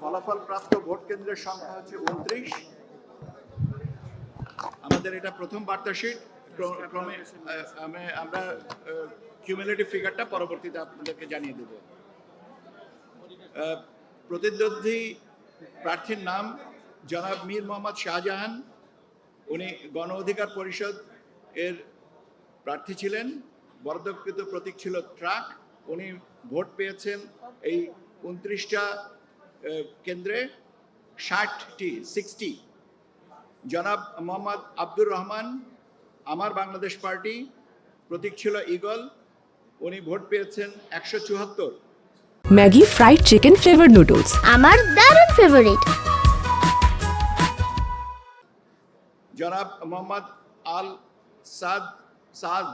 ফলাফল প্রাপ্ত ভোট কেন্দ্রের সংখ্যা হচ্ছে 29। আমাদের এটা প্রথম বার্তা শীট, ক্রমে আমরা কিউমুলেটিভ ফিগারটা পরবর্তীতে আপনাদেরকে জানিয়ে দেব। প্রতিদ্বন্দ্বী প্রার্থীর নাম জনাব মীর মোহাম্মদ শাহজাহান, উনি গণ অধিকার পরিষদ এর প্রার্থী ছিলেন। বরাদ্দকৃত প্রতীক ছিল ট্রাক। উনি ভোট পেয়েছেন এই 29টা কেন্দ্রে 60। জনাব মোহাম্মদ আব্দুর রহমান, আমার বাংলাদেশ পার্টি, প্রতীক ছিল ঈগল, উনি ভোট পেয়েছেন 174। Maggi fried chicken flavour noodles আমার দারুণ ফেভারিট। জনাব মোহাম্মদ আল সাদ,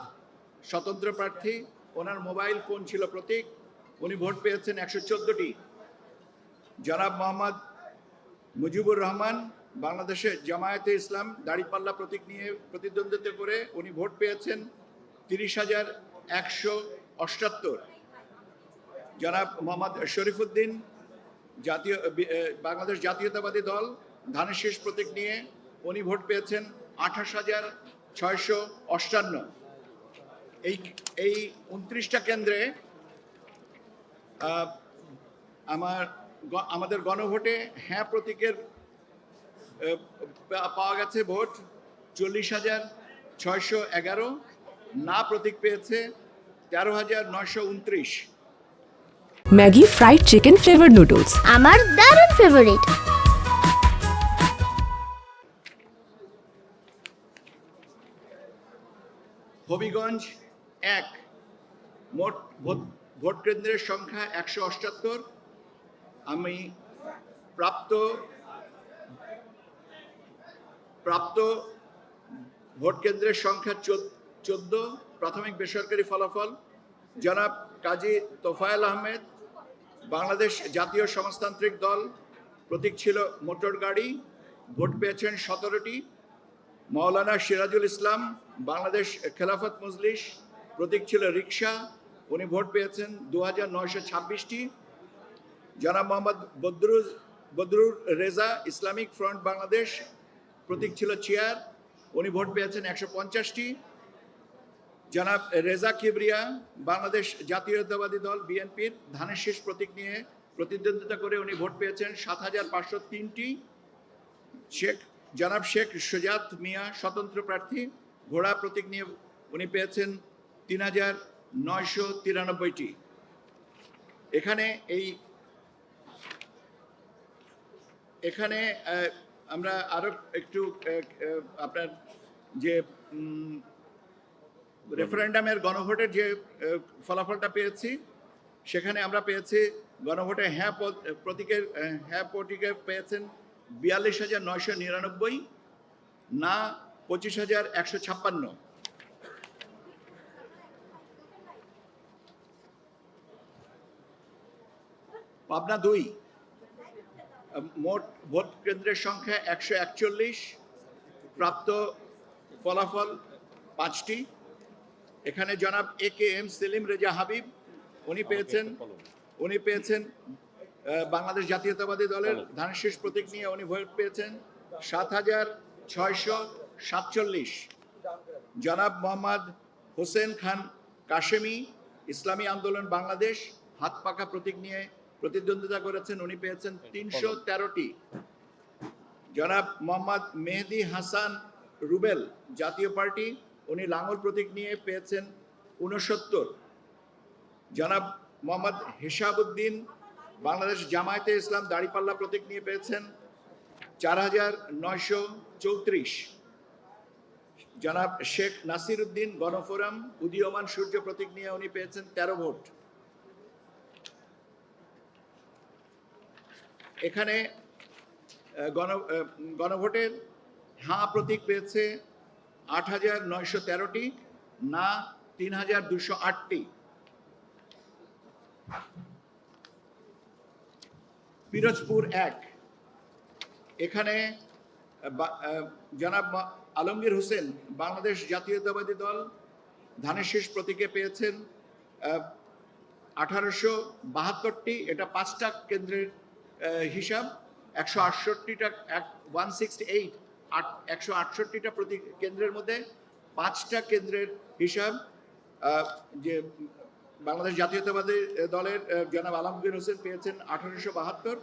স্বতন্ত্র প্রার্থী, ওনার মোবাইল ফোন ছিল প্রতীক, উনি ভোট পেয়েছেন 114টি। জনাব মোহাম্মদ মুজিবুর রহমান, বাংলাদেশে জামায়াতে ইসলাম দাড়িপাল্লা প্রতীক নিয়ে প্রতিদ্বন্দ্বিতা করে উনি ভোট পেয়েছেন 30,178। জনাব মোহাম্মদ শরীফুদ্দিন, বাংলাদেশ জাতীয়তাবাদী দল ধানের শীষ প্রতীক নিয়ে উনি ভোট পেয়েছেন 28,658। এই 29টা কেন্দ্রে আমাদের গণভোটে হ্যাঁ প্রতীকের পাওয়া গেছে ভোট 40,611, না প্রতীক পেয়েছে 13,929। Maggi fried chicken flavour noodles আমার দারুণ ফেভারিট। হবিগঞ্জ 1, মোট ভোট কেন্দ্রের সংখ্যা 178। আমি প্রাপ্ত ভোট কেন্দ্রের সংখ্যা 14। প্রাথমিক বেসরকারি ফলাফল, জনাব কাজী তোফায়েল আহমেদ, বাংলাদেশ জাতীয় সমাজতান্ত্রিক দল, প্রতীক ছিল মোটর গাড়ি, ভোট পেয়েছেন 17টি। মাওলানা সিরাজুল ইসলাম, বাংলাদেশ খেলাফত মজলিস, প্রতীক ছিল রিক্সা, উনি ভোট পেয়েছেন 2,926টি। জনাব মোহাম্মদ বদরুর রেজা, ইসলামিক ফ্রন্ট বাংলাদেশ, প্রতীক ছিল চেয়ার, উনি ভোট পেয়েছেন 150টি। জনাব রেজা কিবরিয়া, বাংলাদেশ জাতীয়তাবাদী দল বিএনপির ধানের শীষ প্রতীক নিয়ে প্রতিদ্বন্দ্বিতা করে উনি ভোট পেয়েছেন 7,503টি। জনাব শেখ সুজাত মিয়া, স্বতন্ত্র প্রার্থী, ঘোড়া প্রতীক নিয়ে উনি পেয়েছেন 3,993টি। এখানে আমরা আরো একটু আপনার যে রেফারেন্ডামের গণভোটের যে ফলাফলটা পেয়েছি, সেখানে আমরা পেয়েছি গণভোটে হ্যাঁ প্রতীকে পেয়েছেন 42,999, না 25,156। পাবনা 2, মোট ভোট কেন্দ্রের সংখ্যা 141, প্রাপ্ত ফলাফল 5টি। এখানে জনাব AKM সেলিম রেজা হাবিব, উনি পেয়েছেন বাংলাদেশ জাতীয়তাবাদী দলের ধানের শীষ প্রতীক নিয়ে উনি ভোট পেয়েছেন 7,647। জনাব মোহাম্মদ হোসেন খান কাশেমি, ইসলামী আন্দোলন বাংলাদেশ, হাত পাকা প্রতীক নিয়ে প্রতিদ্বন্দ্বিতা করেছেন, উনি পেয়েছেন 313টি। জনাব মোহাম্মদ মেহেদি হাসান রুবেল, জাতীয় পার্টি, উনি লাঙ্গল প্রতীক নিয়ে পেয়েছেন 69। জনাব মোহাম্মদ হিসাবউদ্দিন, বাংলাদেশ জামায়াতে ইসলাম দাড়িপাল্লা প্রতীক নিয়ে পেয়েছেন 4,934। জনাব শেখ নাসির উদ্দিন, গণফোরাম, উদীয়মান সূর্য প্রতীক নিয়ে উনি পেয়েছেন 13 ভোট। এখানে গণভোটের হ্যাঁ প্রতীক পেয়েছে 8,913টি, না 3,208টি। পিরোজপুর 1, এখানে জনাব আলমগীর হোসেন, বাংলাদেশ জাতীয়তাবাদী দল ধানের শীষ প্রতীকে পেয়েছেন 1872টি। এটা 5টা কেন্দ্রের হিসাব 168টা 168টা প্রতি কেন্দ্রের মধ্যে 5টা কেন্দ্রের হিসাব যে বাংলাদেশ জাতীয়তাবাদী দলের জনাব আলমগীর হোসেন পেয়েছেন 1872,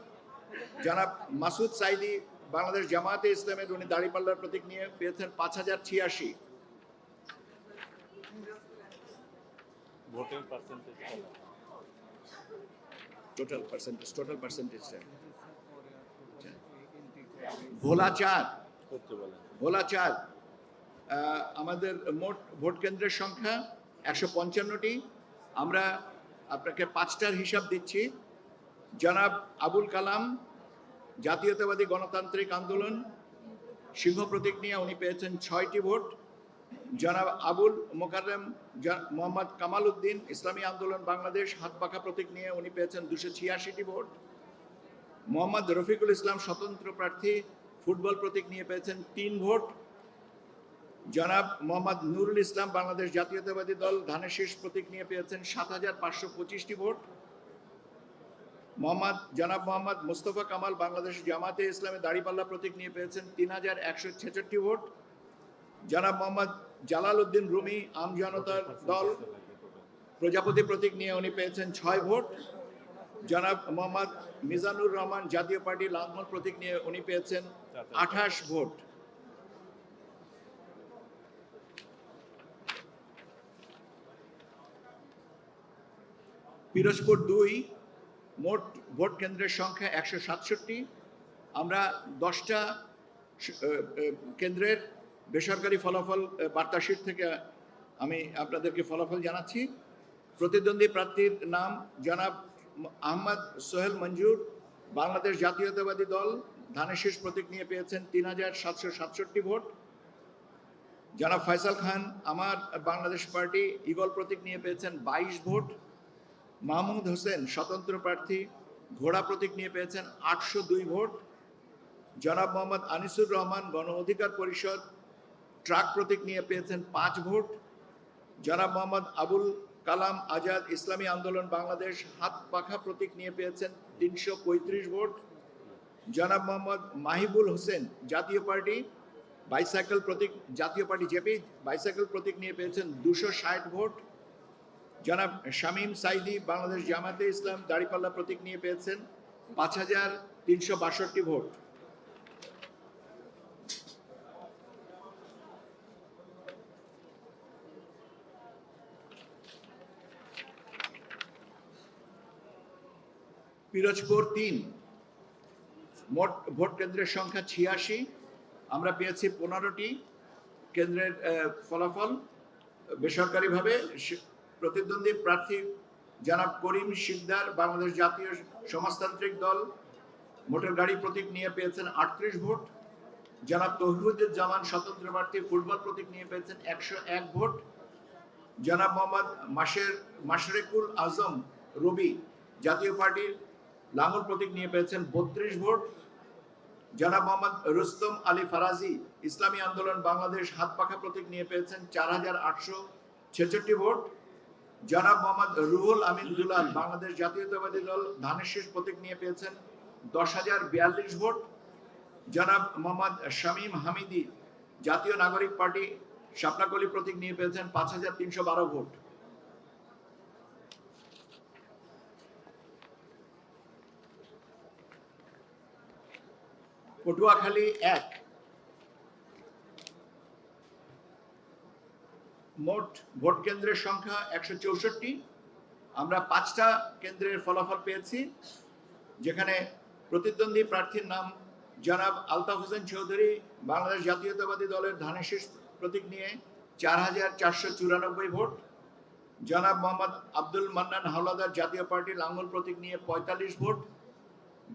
জনাব মাসুদ সাইদি বাংলাদেশ জামায়াতে ইসলামের উনি দাঁড়িপাল্লার প্রতীক নিয়ে পেয়েছেন 5086। ভোটের পার্সেন্টেজ টোটাল পার্সেন্টেজটা ভোলা চার আমাদের মোট ভোট কেন্দ্রের সংখ্যা 155টি। আমরা আপনাকে 5টার হিসাব দিচ্ছি। জনাব আবুল কালাম জাতীয়তাবাদী গণতান্ত্রিক আন্দোলন সিংহ প্রতীক নিয়ে উনি পেয়েছেন 6টি ভোট। জনাব আবুল মোকাররম মোহাম্মদ কামাল উদ্দিন ইসলামী আন্দোলন বাংলাদেশ হাত পাখা প্রতীক নিয়ে উনি পেয়েছেন 286টি ভোট। মোহাম্মদ রফিকুল ইসলাম স্বতন্ত্র প্রার্থী ফুটবল প্রতীক নিয়ে পেয়েছেন 3 ভোট। জনাব মোহাম্মদ নুরুল ইসলাম বাংলাদেশ জাতীয়তাবাদী দল ধানের শীষ প্রতীক নিয়ে পেয়েছেন 7525টি ভোট। জনাব মোহাম্মদ মুস্তফা কামাল বাংলাদেশ জামাতে ইসলামী দাঁড়িপাল্লা প্রতীক নিয়ে পেয়েছেন 3166টি ভোট। জনাব মোহাম্মদ জালাল উদ্দিন রুমি আম জনতার দল প্রজাপতি প্রতীক নিয়ে উনি পেয়েছেন 6 ভোট। জনাব মোহাম্মদ মিজানুর রহমান জাতীয় পার্টি লালমোহন প্রতীক নিয়ে উনি পেয়েছেন 28 ভোট। পিরোজপুর 2 মোট ভোট কেন্দ্রের সংখ্যা 167। আমরা 10টা কেন্দ্রের বেসরকারি ফলাফল বার্তাশিট থেকে আমি আপনাদেরকে ফলাফল জানাচ্ছি। প্রতিদ্বন্দ্বী প্রার্থীর নাম জনাব আহমদ সোহেল মঞ্জুর বাংলাদেশ জাতীয়তাবাদী দল ধানের শীষ প্রতীক নিয়ে পেয়েছেন 3767 ভোট। জনাব ফয়সাল খান আমার বাংলাদেশ পার্টি ঈগল প্রতীক নিয়ে পেয়েছেন 22 ভোট। মাহমুদ হোসেন স্বতন্ত্র প্রার্থী ঘোড়া প্রতীক নিয়ে পেয়েছেন 802 ভোট। জনাব মোহাম্মদ আনিসুর রহমান গণ অধিকার পরিষদ ট্রাক প্রতীক নিয়ে পেয়েছেন 5 ভোট। জনাব মোহাম্মদ আবুল কালাম আজাদ ইসলামী আন্দোলন বাংলাদেশ হাত পাখা প্রতীক নিয়ে পেয়েছেন 335 ভোট। জনাব মোহাম্মদ মাহিবুল হোসেন জাতীয় পার্টি বাইসাইকেল প্রতীক জাতীয় পার্টি জেপি বাইসাইকেল প্রতীক নিয়ে পেয়েছেন 260 ভোট। জনাব শামীম সাইদি বাংলাদেশ জামায়াতে ইসলাম দাঁড়িপাল্লা প্রতীক নিয়ে পেয়েছেন 5362 ভোট। পিরোজপুর 3 মোট ভোট কেন্দ্রের সংখ্যা 86। আমরা পেয়েছি 15টি কেন্দ্রের ফলাফল বেসরকারিভাবে। প্রতিদ্বন্দ্বী প্রার্থী জনাব করিম শিকদার বাংলাদেশ জাতীয় সমাজতান্ত্রিক দল মোটর গাড়ি প্রতীক নিয়ে পেয়েছেন 38 ভোট। জনাব তৌহিদুজ্জামান স্বতন্ত্র প্রার্থী ফুটবল প্রতীক নিয়ে পেয়েছেন 101 ভোট। জনাব মোহাম্মদ মাশরেকুল আজম রবি জাতীয় পার্টির লাঙ্গল প্রতীক নিয়ে পেয়েছেন 32 ভোট। জনাব মোহাম্মদ রুস্তম আলী ফারাজি ইসলামী আন্দোলন বাংলাদেশ হাত পাখা প্রতীক নিয়ে পেয়েছেন 4866 ভোট। জনাব মোহাম্মদ রুহুল আমিন দুলাল বাংলাদেশ জাতীয়তাবাদী দল ধানের শীষ প্রতীক নিয়ে পেয়েছেন 10,042 ভোট। জনাব মোহাম্মদ শামীম হামিদি জাতীয় নাগরিক পার্টি শাপলাকলি প্রতীক নিয়ে পেয়েছেন 5,312 ভোট। পটুয়াখালী 1 মোট ভোট কেন্দ্রের সংখ্যা 164। আমরা 5টা কেন্দ্রের ফলাফল পেয়েছি, যেখানে প্রতিদ্বন্দ্বী প্রার্থীর নাম জনাব আলতাফ হোসেন চৌধুরী বাংলাদেশ জাতীয়তাবাদী দলের ধানের শীষ প্রতীক নিয়ে 4,494 ভোট। জনাব মোহাম্মদ আব্দুল মান্নান হাওলাদার জাতীয় পার্টি লাঙ্গল প্রতীক নিয়ে 45 ভোট।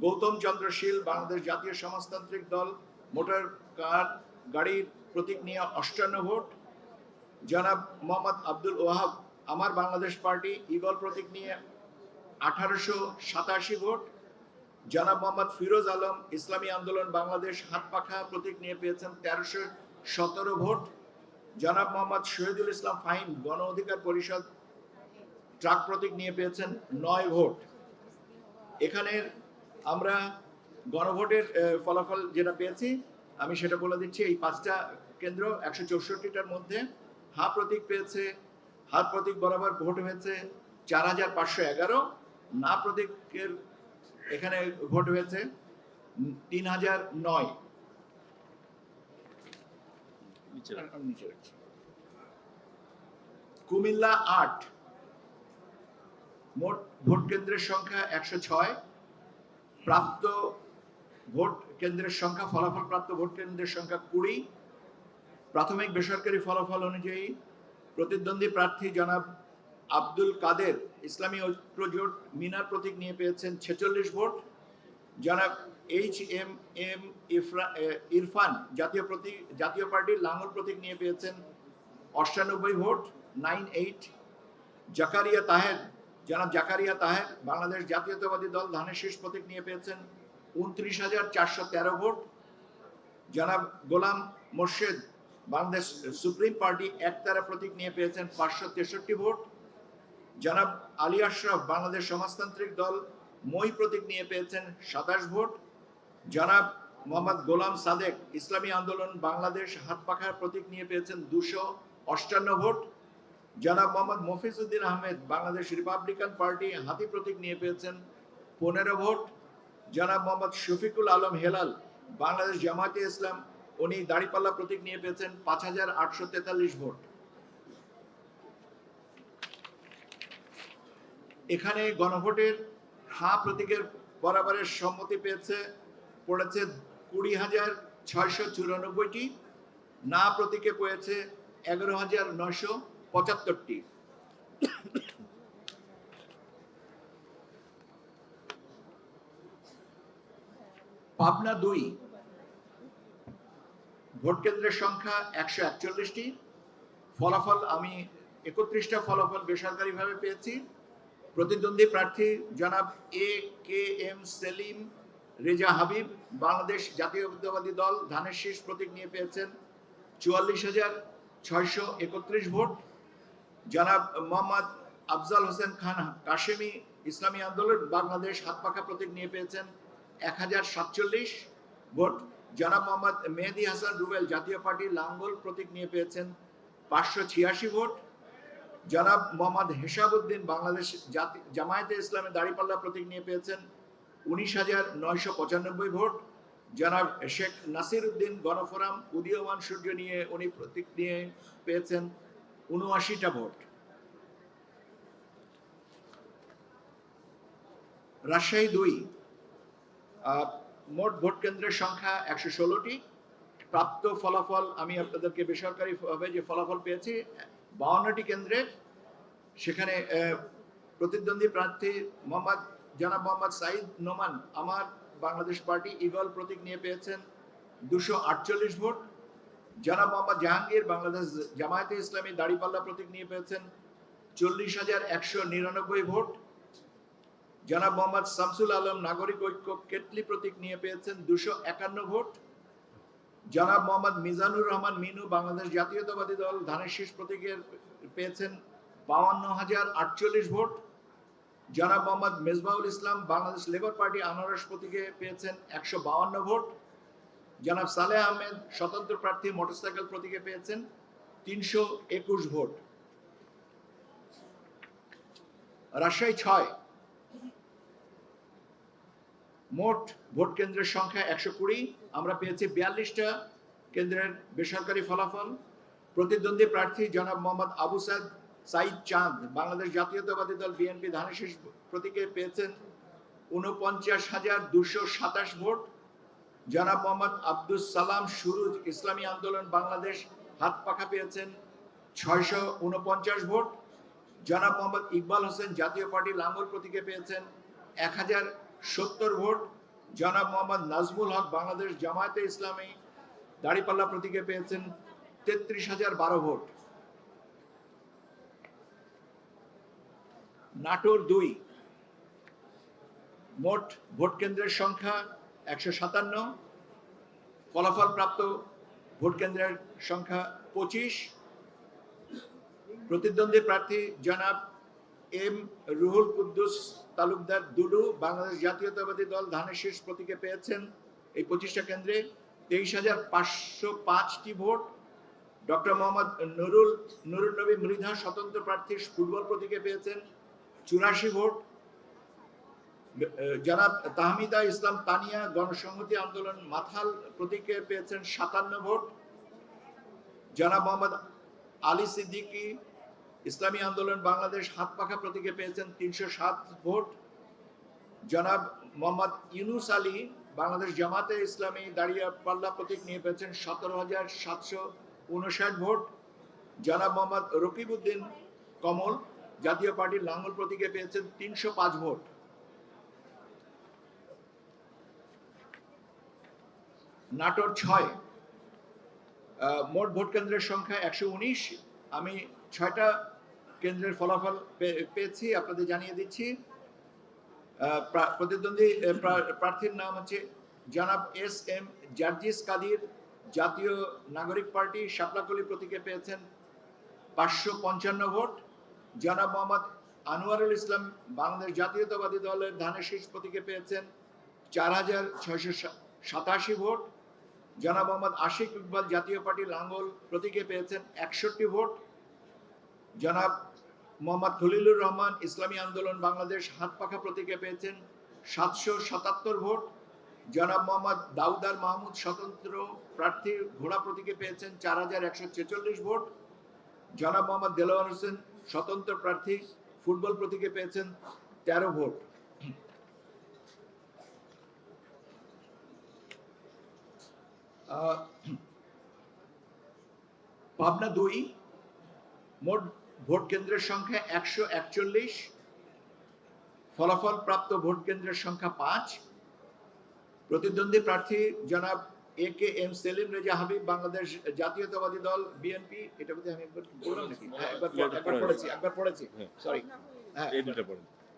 গৌতম চন্দ্র শীল বাংলাদেশ জাতীয় সমাজতান্ত্রিক দল মোটর কার গাড়ির প্রতীক নিয়ে 58 ভোট। জনাব মোহাম্মদ আব্দুল ওয়াহাব আমার বাংলাদেশ পার্টি ঈগল প্রতীক নিয়ে 1887 ভোট। জনাব মোহাম্মদ ফিরোজ আলম ইসলামী আন্দোলন বাংলাদেশ হাত পাখা প্রতীক নিয়ে পেয়েছেন 1317 ভোট। জনাব মোহাম্মদ শহীদুল ইসলাম ফাহিম গণ অধিকার পরিষদ ট্রাক প্রতীক নিয়ে পেয়েছেন 9 ভোট। এখানের আমরা গণভোটের ফলাফল যেটা পেয়েছি আমি সেটা বলে দিচ্ছি। এই 5টা কেন্দ্র 164টার মধ্যে হা প্রতীক পেয়েছে, হা প্রতীক বরাবর ভোট হয়েছে 4511, না প্রতীকের এখানে ভোট হয়েছে 3009। কুমিল্লা 8, মোট ভোট কেন্দ্রের সংখ্যা 106, প্রাপ্ত ভোট কেন্দ্রের সংখ্যা, ফলাফল প্রাপ্ত ভোট কেন্দ্রের সংখ্যা 20। প্রাথমিক বেসরকারি ফলাফল অনুযায়ী প্রতিদ্বন্দ্বী প্রার্থী জনাব আব্দুল কাদের ইসলামী ঐক্যজোট মিনার প্রতীক নিয়ে পেয়েছেন 46 ভোট। জনাব HMM ইরফান জাতীয় পার্টির লাঙ্গল প্রতীক নিয়ে পেয়েছেন 98 ভোট, 98। জনাব জাকারিয়া তাহের বাংলাদেশ জাতীয়তাবাদী দল ধানের শীষ প্রতীক নিয়ে পেয়েছেন 29,413 ভোট। জনাব গোলাম মোর্শেদ বাংলাদেশ সুপ্রিম পার্টি একতারা প্রতীক নিয়ে পেয়েছেন 563 ভোট। জনাব আলী আশরাফ বাংলাদেশ সমাজতান্ত্রিক দল মই প্রতীক নিয়ে পেয়েছেন 27 ভোট। জনাব মোহাম্মদ গোলাম সাদেক ইসলামী আন্দোলন বাংলাদেশ হাতপাখার প্রতীক নিয়ে পেয়েছেন 258 ভোট। জনাব মোহাম্মদ মফিজউদ্দিন আহমেদ বাংলাদেশ রিপাবলিকান পার্টি হাতি প্রতীক নিয়ে পেয়েছেন 15 ভোট। জনাব মোহাম্মদ শফিকুল আলম হেলাল বাংলাদেশ জামায়াতে ইসলাম, উনি দাঁড়িপাল্লা প্রতীক নিয়ে পেয়েছেন 5843 ভোট। এখানে গণভোটের হা প্রতীকের বরাবরের সম্মতি পড়েছে 20,694টি, না প্রতীকে পড়েছে 11,975টি। পাবনা 2, ভোট কেন্দ্রের সংখ্যা 141টি, ফলাফল আমি 31টা ফলাফল বেসরকারিভাবে পেয়েছি। প্রতিদ্বন্দ্বী প্রার্থী জনাব AKM সেলিম রেজা হাবিব বাংলাদেশ জাতীয়তাবাদী দল ধানের শীষ প্রতীক নিয়ে পেয়েছেন 44,631 ভোট। জনাব মোহাম্মদ আফজাল হোসেন খান কাশেমি ইসলামী আন্দোলন বাংলাদেশ হাতপাখা প্রতীক নিয়ে পেয়েছেন 1047 ভোট। জনাব মোহাম্মদ মেহেদি হাসান রুবেল জাতীয় পার্টি লাঙ্গল প্রতীক নিয়ে পেয়েছেন 586 ভোট। জনাব মোহাম্মদ হেসাবউদ্দিন বাংলাদেশ জামায়াতে ইসলামী দাঁড়িপাল্লা প্রতীক নিয়ে পেয়েছেন 19,995 ভোট। জনাব শেখ নাসির উদ্দিন গণফোরাম উদীয়মান সূর্য নিয়ে উনি প্রতীক নিয়ে পেয়েছেন 79টা ভোট। রাজশাহী 2, মোট ভোট কেন্দ্রের সংখ্যা 116টি, প্রাপ্ত ফলাফল আমি আপনাদেরকে বেসরকারিভাবে যে ফলাফল পেয়েছি 52টি কেন্দ্রে। সেখানে প্রতিদ্বন্দ্বী প্রার্থী জনাব মোহাম্মদ সাইদ নোমান আমার বাংলাদেশ পার্টি ঈগল প্রতীক নিয়ে পেয়েছেন 248 ভোট। জনাব মোহাম্মদ জাহাঙ্গীর বাংলাদেশ জামায়াতে ইসলামী দাঁড়িপাল্লা প্রতীক নিয়ে পেয়েছেন 40,199 ভোট। জনাব মোহাম্মদ শামসুল আলম নাগরিক ঐক্য কেটলি প্রতীক নিয়ে পেয়েছেন 251 ভোট। জনাব মোহাম্মদ মিজানুর রহমান মিনু বাংলাদেশ জাতীয়তাবাদী দল ধানের শীষ প্রতীকের পেয়েছেন 52,048 ভোট। জনাব মোহাম্মদ মেজবাউল ইসলাম বাংলাদেশ লেবার পার্টি আনারস প্রতীকে পেয়েছেন 152 ভোট। জনাব সালেহ আহমেদ স্বতন্ত্র প্রার্থী মোটরসাইকেল প্রতীকে পেয়েছেন 321 ভোট। রাজশাহী 6, মোট ভোট কেন্দ্রের সংখ্যা 120, আমরা পেয়েছি 42টা কেন্দ্রের বেসরকারি ফলাফল। প্রতিদ্বন্দ্বী প্রার্থী জনাব মোহাম্মদ আবু সাইদ চাঁদ বাংলাদেশ জাতীয়তাবাদী দল বিএনপি ধানের শীষ প্রতীকে পেয়েছেন 49,227 ভোট। জনাব মোহাম্মদ আব্দুস সালাম সুরুজ ইসলামী আন্দোলন বাংলাদেশ হাতপাখা পেয়েছেন 649 ভোট। জনাব মোহাম্মদ ইকবাল হোসেন জাতীয় পার্টি লাঙ্গল প্রতীকে পেয়েছেন 1070 ভোট। জনাব মোহাম্মদ নাজমুল হক বাংলাদেশ জামায়াতে ইসলামী দাঁড়িপাল্লা প্রতীকে পেয়েছেন 33,012 ভোট। নাটোর 2, মোট ভোট কেন্দ্রের সংখ্যা 157, ফলাফল প্রাপ্ত ভোট কেন্দ্রের সংখ্যা 25। প্রতিদ্বন্দ্বী প্রার্থী জনাব এম রুহুল কুদ্দুস তালুকদার দুলু বাংলাদেশ জাতীয়তাবাদী দল ধানের শীষ প্রতীকে পেয়েছেন এই 25টা কেন্দ্রে 23,505টি ভোট। ডক্টর মোহাম্মদ নুরুল নবী মৃধা স্বতন্ত্র প্রার্থী ফুটবল প্রতীকে পেয়েছেন 84 ভোট। জনাব তাহমিদা ইসলাম তানিয়া গণসংহতি আন্দোলন মাথাল প্রতীকে পেয়েছেন 57 ভোট। জনাব মোহাম্মদ আলী সিদ্দিকী ইসলামী আন্দোলন বাংলাদেশ হাতপাখা প্রতীকে পেয়েছেন 307 ভোট। জনাব মোহাম্মদ ইউনুস আলী বাংলাদেশ জামাতে ইসলামী দাঁড়িয়াপাল্লা প্রতীক নিয়ে পেয়েছেন 17,759 ভোট। জনাব মোহাম্মদ রকিবউদ্দিন কমল জাতীয় পার্টির লাঙ্গল প্রতীকে পেয়েছেন 305 ভোট। নাটোর 6 মোট ভোট কেন্দ্রের সংখ্যা 119। আমি 6টা কেন্দ্রের ফলাফল পেয়েছি, আপনাদের জানিয়ে দিচ্ছি। প্রতিদ্বন্দ্বী প্রার্থীর নাম হচ্ছে জনাব এস এম জার্জিস কাদির জাতীয় নাগরিক পার্টি শাপলাকলি প্রতীকে পেয়েছেন 555 ভোট। জনাব মোহাম্মদ আনোয়ারুল ইসলাম বাংলাদেশ জাতীয়তাবাদী দলের ধানের শীষ প্রতীকে পেয়েছেন 4,687 ভোট। জনাব মোহাম্মদ আশিক ইকবাল জাতীয় পার্টি লাঙ্গল প্রতীকে পেয়েছেন 61 ভোট। জনাব মোহাম্মদ খলিলুর রহমান ইসলামী আন্দোলন বাংলাদেশ হাতপাখা প্রতীকে পেয়েছেন 777 ভোট। জনাব মোহাম্মদ দাউদার মাহমুদ স্বতন্ত্র প্রার্থী ঘোড়া প্রতীকে পেয়েছেন 4,146 ভোট। জনাব মোহাম্মদ দেলোয়ার হোসেন স্বতন্ত্র প্রার্থী ফুটবল প্রতীকে পেয়েছেন 13 ভোট। পাবনা 2 মোট ভোট কেন্দ্রের সংখ্যা 141। ফলাফল প্রাপ্ত ভোট কেন্দ্রের সংখ্যা 5। প্রতিদ্বন্দ্বী প্রার্থী জনাব এ কে এম সেলিম রেজা হাবিব বাংলাদেশ জাতীয়তাবাদী দল বিএনপি। এটা বলতে আমি একবার বললাম নাকি? হ্যাঁ, একবার পড়েছি সরি। হ্যাঁ,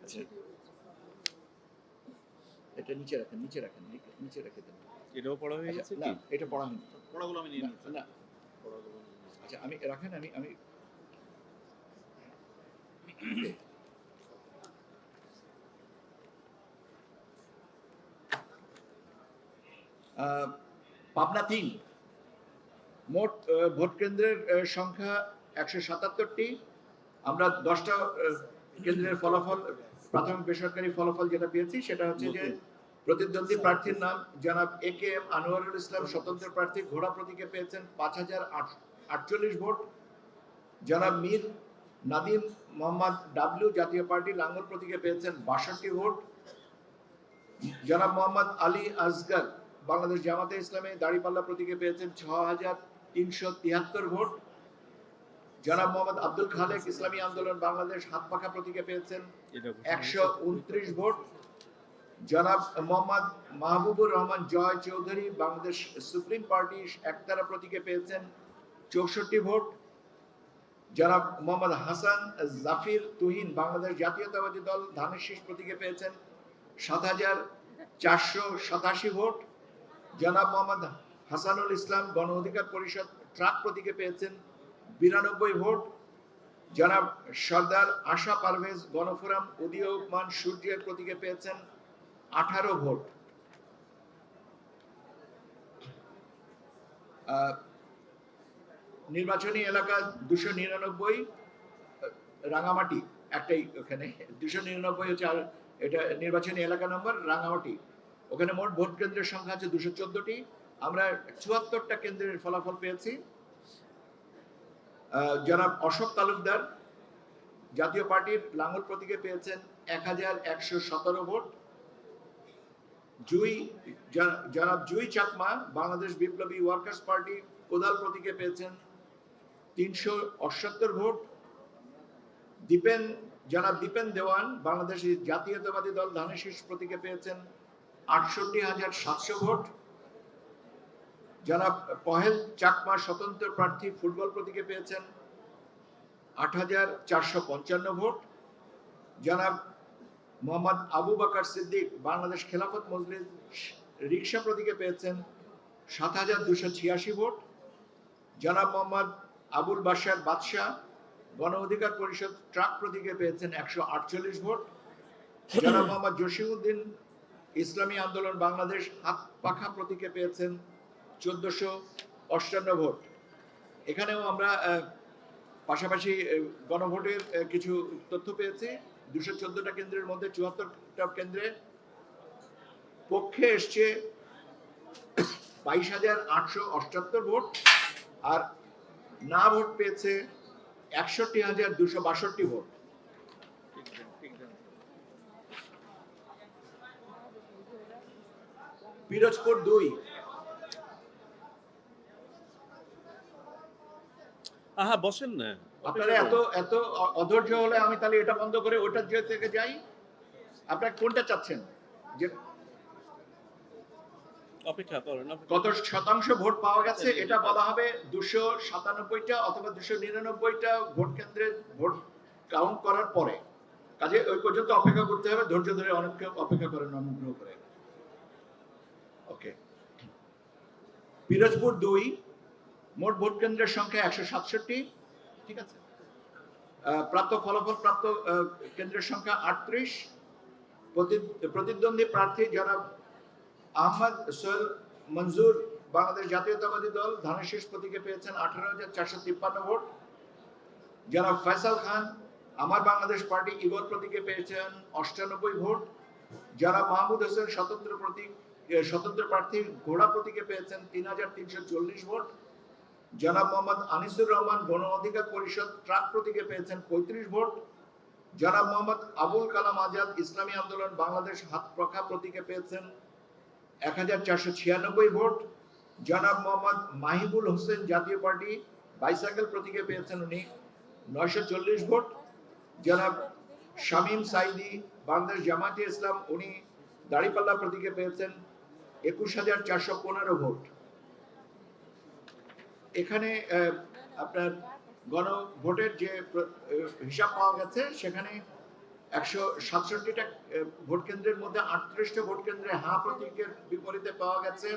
আচ্ছা, এটা নিচে রাখেন এটাও পড়া হয়ে গেছে না, কি? এটা পড়া হয়নি। পড়াগুলো আমি নিয়ে নিচ্ছি। না, পড়াগুলো আচ্ছা, আমি রাখেন, আমি পাবনা 3 মোট ভোট কেন্দ্রের সংখ্যা 177টি। আমরা 10টা কেন্দ্রের ফলাফল প্রাথমিক বেসরকারি ফলাফল যেটা পেয়েছি সেটা হচ্ছে যে প্রতিদ্বন্দ্বী প্রার্থীর নাম জনাব এ কে এম আনোয়ারুল ইসলাম স্বতন্ত্র প্রার্থী ঘোড়া প্রতীকে পেয়েছেন 5,048 ভোট। জনাব মীর নাদিম মোহাম্মদ ডাব্লিউ জাতীয় পার্টি লাঙ্গল প্রতীকে পেয়েছেন 62 ভোট। জনাব মোহাম্মদ আলী আসগর বাংলাদেশ জামাতে ইসলামী দাঁড়িপাল্লা প্রতীকে পেয়েছেন 6,373 ভোট। জনাব মোহাম্মদ আব্দুল খালেক ইসলামী আন্দোলন বাংলাদেশ হাতপাখা প্রতীকে পেয়েছেন 129 ভোট। জনাব মোহাম্মদ মাহবুবুর রহমান জয় চৌধুরী বাংলাদেশ সুপ্রিম পার্টি একতারা প্রতীকে পেয়েছেন 64 ভোট। জনাব মোহাম্মদ হাসান জাফির তুহিন বাংলাদেশ জাতীয়তাবাদী দল ধানের শীষ প্রতীকে পেয়েছেন 7,487 ভোট। জনাব মোহাম্মদ হাসানুল ইসলাম গণ অধিকার পরিষদ ট্রাক প্রতীকে পেয়েছেন 92 ভোট। জনাব সর্দার আশা পারভেজ গণফোরাম উদীয়মান সূর্যের প্রতীকে পেয়েছেন 18 ভোট। নির্বাচনী এলাকা 299 রাঙামাটি একটাই, ওখানে 299 হচ্ছে, আর এটা নির্বাচনী এলাকা নম্বর রাঙামাটি। ওখানে মোট ভোট কেন্দ্রের সংখ্যা আছে 214টি। আমরা 74টা কেন্দ্রের ফলাফল পেয়েছি। জনাব অশোক তালুকদার জাতীয় পার্টির লাঙ্গল প্রতীকে পেয়েছেন 1,117 ভোট। জনাব জুই চাকমা বাংলাদেশ বিপ্লবী ওয়ার্কার্স পার্টি কোদাল প্রতীকে পেয়েছেন 378 ভোট। জনাব দীপেন দেওয়ান বাংলাদেশ জাতীয়তাবাদী দল ধানের শীষ প্রতীকে পেয়েছেন 68,700 ভোট। জনাব পহেল চাকমা স্বতন্ত্র প্রার্থী ফুটবল প্রতীকে পেয়েছেন 8,455 ভোট। জনাব মোহাম্মদ আবু বকর সিদ্দিক বাংলাদেশ খেলাফত মজলিস রিকশা প্রতীকে পেয়েছেন 7,286 ভোট। জনাব মোহাম্মদ আবুল বাশার বাদশাহ গণ অধিকার পরিষদ ট্রাক প্রতীকে পেয়েছেন 148 ভোট। জনাব মোহাম্মদ জসিমউদ্দিন ইসলামী আন্দোলন বাংলাদেশ হাত পাখা প্রতীকে পেয়েছেন 1458 ভোট। এখানেও আমরা পাশাপাশি গণভোটের কিছু তথ্য পেয়েছি। 214টা কেন্দ্রের মধ্যে 74টা কেন্দ্রে পক্ষে এসছে 22,878 ভোট, আর না ভোট পেয়েছে 61,262 ভোট। পিরোজপুর 2। আহা বসেন না, আপনারা এত এত অধৈর্য হলে আমি তাহলে এটা বন্ধ করে ওটার থেকে যাই। আপনারা কোনটা চাচ্ছেন? যে অপেক্ষা করেন। কত শতাংশ ভোট পাওয়া গেছে এটা বলা হবে 297টা অথবা 299টা ভোট কেন্দ্রে ভোট কাউন্ট করার পরে। কাজে ওই পর্যন্ত অপেক্ষা করতে হবে, ধৈর্য ধরে অনেককে অপেক্ষা করেন অনুগ্রহ করে। ওকে, পিরোজপুর 2 মোট ভোট কেন্দ্রের সংখ্যা 167। ঠিক আছে, প্রাপ্ত ফলাফল প্রাপ্ত কেন্দ্রের সংখ্যা 38। প্রতিদ্বন্দ্বী প্রার্থী জনাব আহমদ সোহেল মঞ্জুর বাংলাদেশ জাতীয়তাবাদী দল ধানেশীষ প্রতীকে পেয়েছেন 18,453 ভোট। জনাব ফয়সাল খান আমার বাংলাদেশ পার্টি ইগল প্রতীকে পেয়েছেন 98 ভোট। জনাব মাহমুদ হোসেন স্বতন্ত্র প্রার্থী ঘোড়া প্রতীকে পেয়েছেন 3,340 ভোট। জনাব মোহাম্মদ আনিসুর রহমান গণ অধিকার পরিষদ ট্রাক প্রতীকে পেয়েছেন 35 ভোট। জনাব মোহাম্মদ আবুল কালাম আজাদ ইসলামী আন্দোলন বাংলাদেশ হাত পাখা প্রতীকে পেয়েছেন 1,496 ভোট। জনাব মোহাম্মদ মাহিবুল হোসেন জাতীয় পার্টি বাইসাইকেল প্রতীকে পেয়েছেন উনি 940 ভোট। জনাব শামীম সাইদি বাংলাদেশ জামায়াতে ইসলাম উনি দাড়িপাল্লা প্রতীকে পেয়েছেন 21,415 ভোট। এখানে আপনার গণভোটের যে হিসাব পাওয়া গেছে সেখানে 167টা ভোট কেন্দ্রের মধ্যে 38টা ভোট কেন্দ্রে হ্যাঁ প্রতীকের বিপরীতে পাওয়া গেছে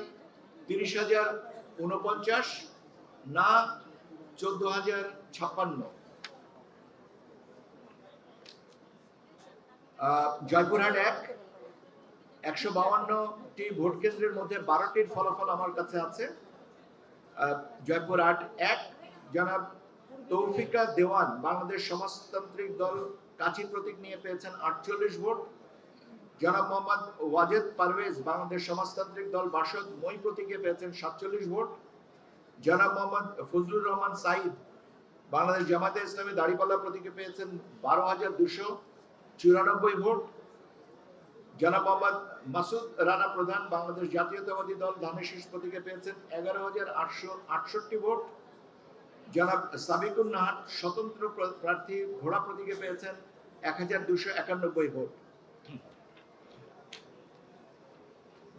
30,049, না 14,056। জয়পুরহাট 1 152টি ভোট কেন্দ্রের মধ্যে 12টির ফলাফল আমার কাছে আছে। জয়পুরহাট 1 জনাব তৌফিকা দেওয়ান বাংলাদেশ সমাজতান্ত্রিক দল কাচি প্রতীক নিয়ে পেয়েছেন 48 ভোট। জনাব মোহাম্মদ ওয়াজেদ পারভেজ বাংলাদেশ সমাজতান্ত্রিক দল বাসদ মই প্রতীকে পেয়েছেন 47 ভোট। জনাব মোহাম্মদ ফজলুর রহমান সাইদ বাংলাদেশ জামায়াতে ইসলামী দাড়িপাল্লা প্রতীকে পেয়েছেন 12,294 ভোট। জনাব মোহাম্মদ মাসুদ রানা প্রধান বাংলাদেশ জাতীয়তাবাদী দল ধানেশীষ প্রতীকে পেয়েছেন 11,868 ভোট। জনাব সাবিকুন নাহার স্বতন্ত্র প্রার্থী ঘোড়া প্রতীকে পেয়েছেন 1,291 ভোট।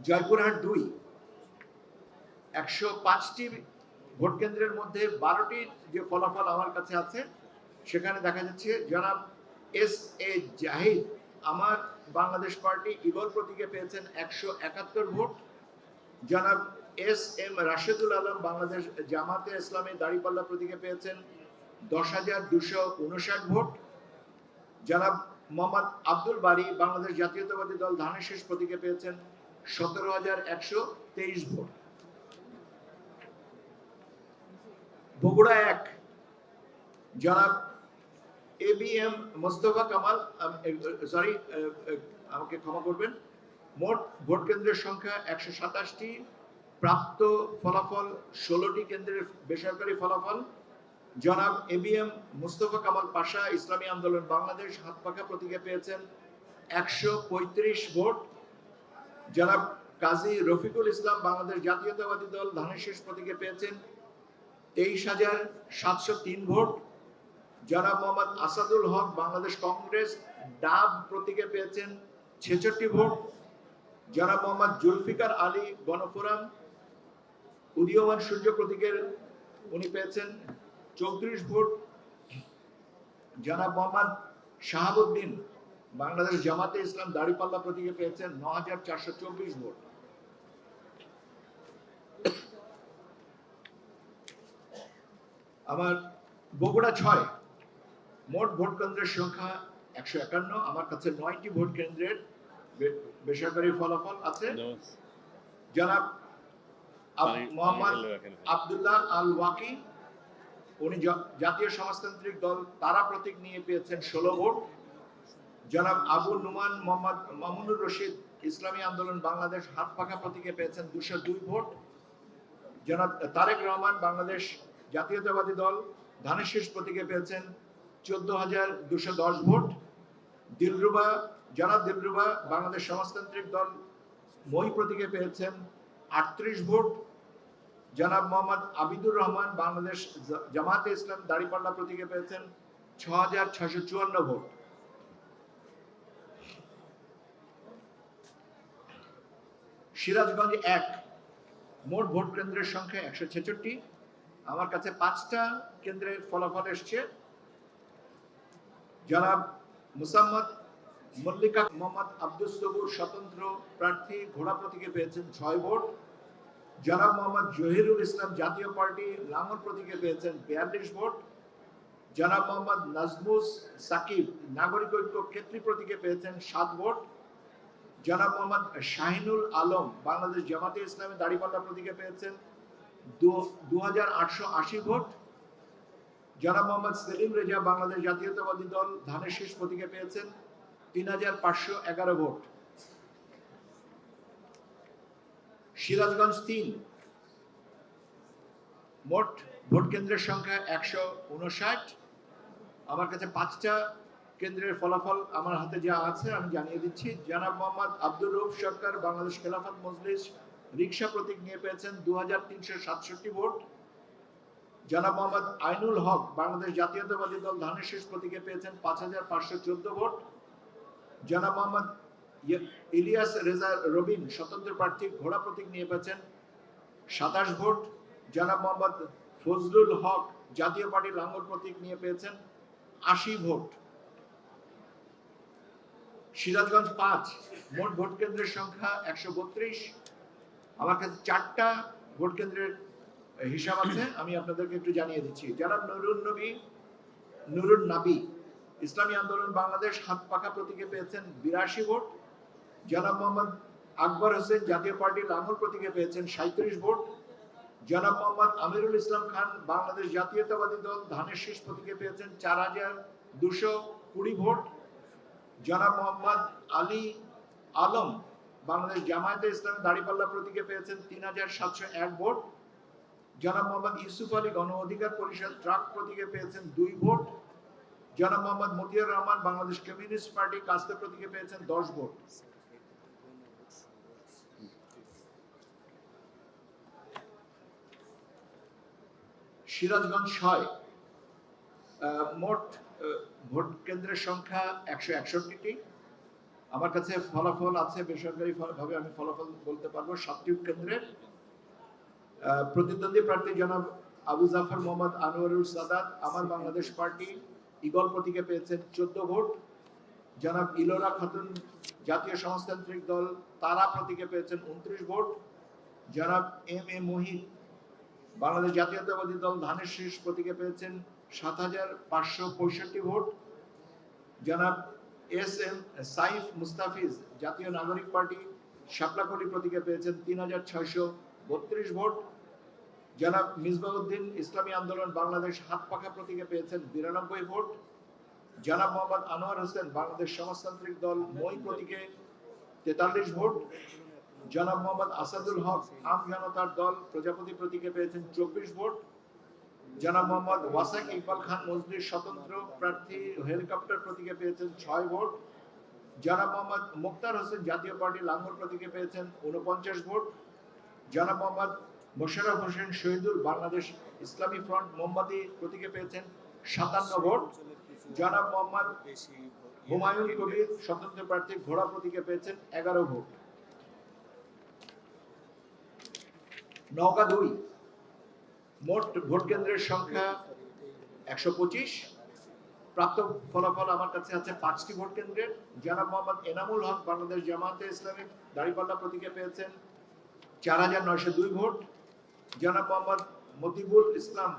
জয়পুরহাট 2 105টি ভোট কেন্দ্রের মধ্যে 12টির যে ফলাফল আমার কাছে আছে সেখানে দেখা যাচ্ছে জনাব এস এ জাহিদ আমার বাংলাদেশ পার্টি ইগল প্রতীকে পেয়েছেন 171 ভোট। জনাব এস এম রাশেদুল আলম বাংলাদেশ জামাতে ইসলামী দাড়িপাল্লা প্রতীকে পেয়েছেন 10,259 ভোট। জনাব মোহাম্মদ আব্দুল বারী বাংলাদেশ জাতীয়তাবাদী দল ধানেশীষ প্রতীকে পেয়েছেন 17,123 ভোট। বগুড়া 1 জনাব A B M Mostafa Kamal আমাকে ক্ষমা করবেন, মোট ভোট কেন্দ্রের সংখ্যা 127টি, প্রাপ্ত ফলাফল 16টি কেন্দ্রের বেসরকারি ফলাফল। জনাব A B M Mostafa Kamal পাশা ইসলামী আন্দোলন বাংলাদেশ হাত পাখা প্রতীকে পেয়েছেন 135 ভোট। জনাব কাজী রফিকুল ইসলাম বাংলাদেশ জাতীয়তাবাদী দল ধানেশীষ প্রতীকে পেয়েছেন 23,703 ভোট। জনাব মোহাম্মদ আসাদুল হক বাংলাদেশ কংগ্রেস ডাব প্রতীকে পেয়েছেন 66 ভোট। জনাব মোহাম্মদ জুলফিকার আলী গণফোরাম উদীয়মান সূর্য প্রতীকের উনি পেয়েছেন 34 ভোট। জনাব মোহাম্মদ শাহাবুদ্দিন বাংলাদেশ জামাতে ইসলাম দাড়িপাল্লা প্রতীকে পেয়েছেন 9,424 ভোট। আমার বগুড়া 6 মোট ভোট কেন্দ্রের সংখ্যা 151। আমার কাছে 9টি ভোট কেন্দ্রের বেসরকারি ফলাফল আছে। জনাব মোহাম্মদ আব্দুল্লাহ আল ওয়াকি, উনি জাতীয় সমাজতান্ত্রিক দল তারা প্রতীক নিয়ে পেয়েছেন 16 ভোট। জনাব আবু নুমান মোহাম্মদ মামুনুর রশিদ, ইসলামী আন্দোলন বাংলাদেশ হাত পাখা প্রতীকে পেয়েছেন 202 ভোট। জনাব তারেক রহমান, বাংলাদেশ জাতীয়তাবাদী দল ধানের শীষ প্রতীকে পেয়েছেন 14,210 ভোট। জনাব দিলরুবা, বাংলাদেশ সমাজতান্ত্রিক দল মই প্রতীকে পেয়েছেন 38 ভোট। জনাব মোহাম্মদ আবিদুর রহমান, বাংলাদেশ জামাতে ইসলাম দাঁড়িপাল্লা প্রতীকে পেয়েছেন 6,654 ভোট। সিরাজগঞ্জ 1, মোট ভোট কেন্দ্রের সংখ্যা 166। আমার কাছে 5টা কেন্দ্রের ফলাফল এসছে। জনাব মুসাম্মদ মল্লিকা মোহাম্মদ আব্দুস সবুর, স্বতন্ত্র প্রার্থী, ঘোড়া প্রতীকে পেয়েছেন 6 ভোট। জনাব মোহাম্মদ জহিরুল ইসলাম, জাতীয় পার্টি, লাঙ্গল প্রতীকে পেয়েছেন 42 ভোট। জনাব মোহাম্মদ নাজমুস সাকিব, নাগরিক ঐক্য ক্ষেত্রী প্রতীকে পেয়েছেন 7 ভোট। জনাব মোহাম্মদ শাহিনুল আলম, বাংলাদেশ জামাতে ইসলামী দাঁড়িপাল্লা প্রতীকে পেয়েছেন 2,880 ভোট। জনাব মোহাম্মদ সেলিম রেজা, বাংলাদেশ জাতীয়তাবাদী দল ধানের শীষ প্রতীকে পেয়েছেন 3,511 ভোট। সিরাজগঞ্জ 3, মোট ভোট কেন্দ্রের সংখ্যা 159। আমার কাছে 5টা কেন্দ্রের ফলাফল আমার হাতে যা আছে আমি জানিয়ে দিচ্ছি। জনাব মোহাম্মদ আব্দুর রউফ সরকার, বাংলাদেশ খেলাফত মজলিস রিকশা প্রতীক নিয়ে পেয়েছেন 2,367 ভোট। জনাব মোহাম্মদ আইনুল হক, বাংলাদেশ জাতীয়তাবাদী দল ধানের শীষ প্রতীকে পেয়েছেন 5,514 ভোট। জনাব মোহাম্মদ ইলিয়াস রেজা রবিন, স্বতন্ত্র প্রার্থী, ঘোড়া প্রতীক নিয়ে পেয়েছেন 27 ভোট। জনাব মোহাম্মদ ফজলুল হক, জাতীয় পার্টি, লাঙ্গল প্রতীক নিয়ে পেয়েছেন 80 ভোট। সিরাজগঞ্জ 5, মোট ভোট কেন্দ্রের সংখ্যা 132। আমার কাছে 4টা ভোট কেন্দ্রের হিসাব আছে, আমি আপনাদেরকে একটু জানিয়ে দিচ্ছি। জনাব নুরুন নাবি, ইসলামী আন্দোলন বাংলাদেশ হাত পাখা প্রতীকে পেয়েছেন 82 ভোট। জনাব মোহাম্মদ আকবর হোসেন, জাতীয় পার্টি, লাঙ্গল প্রতীকে পেয়েছেন 37 ভোট। জনাব মোহাম্মদ আমিরুল ইসলাম খান, বাংলাদেশ জাতীয়তাবাদী দল ধানের শীষ প্রতীকে পেয়েছেন 4,220 ভোট। জনাব মোহাম্মদ আলী আলম, বাংলাদেশ জামায়াতে ইসলাম দাঁড়িপাল্লা প্রতীকে পেয়েছেন 3,701 ভোট। জনাব মোহাম্মদ ইউসুফ আলী, গণ অধিকার পরিষদ ট্রাক প্রতীকে পেয়েছেন 2 ভোট। জনাব মোহাম্মদ মতিয়ার রহমান, বাংলাদেশ কমিউনিস্ট পার্টি কাস্তে প্রতীকে পেয়েছেন 10 ভোট। সিরাজগঞ্জ 6, মোট ভোট কেন্দ্রের সংখ্যা 161টি। আমার কাছে ফলাফল আছে, বেসরকারি ভাবে আমি ফলাফল বলতে পারবো। 7টি কেন্দ্রের প্রতিদ্বন্দ্বী প্রার্থী জনাব আবু জাফর মোহাম্মদ আনোয়ারুল সাদাত, আমার বাংলাদেশ পার্টি, ইগল প্রতীকে পেয়েছেন 14 ভোট। জনাব ইলোরা খাতুন, জাতীয় সমাজতান্ত্রিক দল তারা প্রতীকে পেয়েছেন 29 ভোট। জনাব এম.এ. মুহিত, বাংলাদেশ জাতীয়তাবাদী দল ধানের শীষ প্রতীকে পেয়েছেন 7,565 ভোট। জনাব এস.এম. সাইফ মুস্তাফিজ, জাতীয় নাগরিক পার্টি শাপলাকলি প্রতীকে পেয়েছেন 3,632 ভোট। জনাব মিসবাউদ্দিন, ইসলামী আন্দোলন বাংলাদেশ হাত পাখা প্রতীকে পেয়েছেন 92 ভোট। জনাব মোহাম্মদ আনোয়ার হোসেন, বাংলাদেশ সমাজতান্ত্রিক দল মই প্রতীকে 43 ভোট। জনাব মোহাম্মদ আসাদুল হক, আম জনতার দল প্রজাপতি প্রতীকে পেয়েছেন 24 ভোট। জনাব মোহাম্মদ ওয়াসাক ইকবাল খান মজলিস, স্বতন্ত্র প্রার্থী, হেলিকপ্টার প্রতীকে পেয়েছেন 6 ভোট। জনাব মোহাম্মদ মুক্তার হোসেন, জাতীয় পার্টি, লাঙ্গল প্রতীকে পেয়েছেন 49 ভোট। জনাব মোহাম্মদ মোশাররফ হোসেন শহীদুল, বাংলাদেশ ইসলামী ফ্রন্ট মোমবাতি প্রতীকে পেয়েছেন 57 ভোট। জনাব মোহাম্মদ হুমায়ুন কবির, স্বতন্ত্র প্রার্থী, ঘোড়া প্রতীকে পেয়েছেন 11 ভোট। নওগাঁ 2, মোট ভোট কেন্দ্রের সংখ্যা 125। প্রাপ্ত ফলাফল আমার কাছে আছে 5টি ভোট কেন্দ্রের। জনাব মোহাম্মদ এনামুল হক, বাংলাদেশ জামাতে ইসলামী দাঁড়িপাল্লা প্রতীকে পেয়েছেন 4,902 ভোট। জনাব মোহাম্মদ মতিবুল ইসলাম,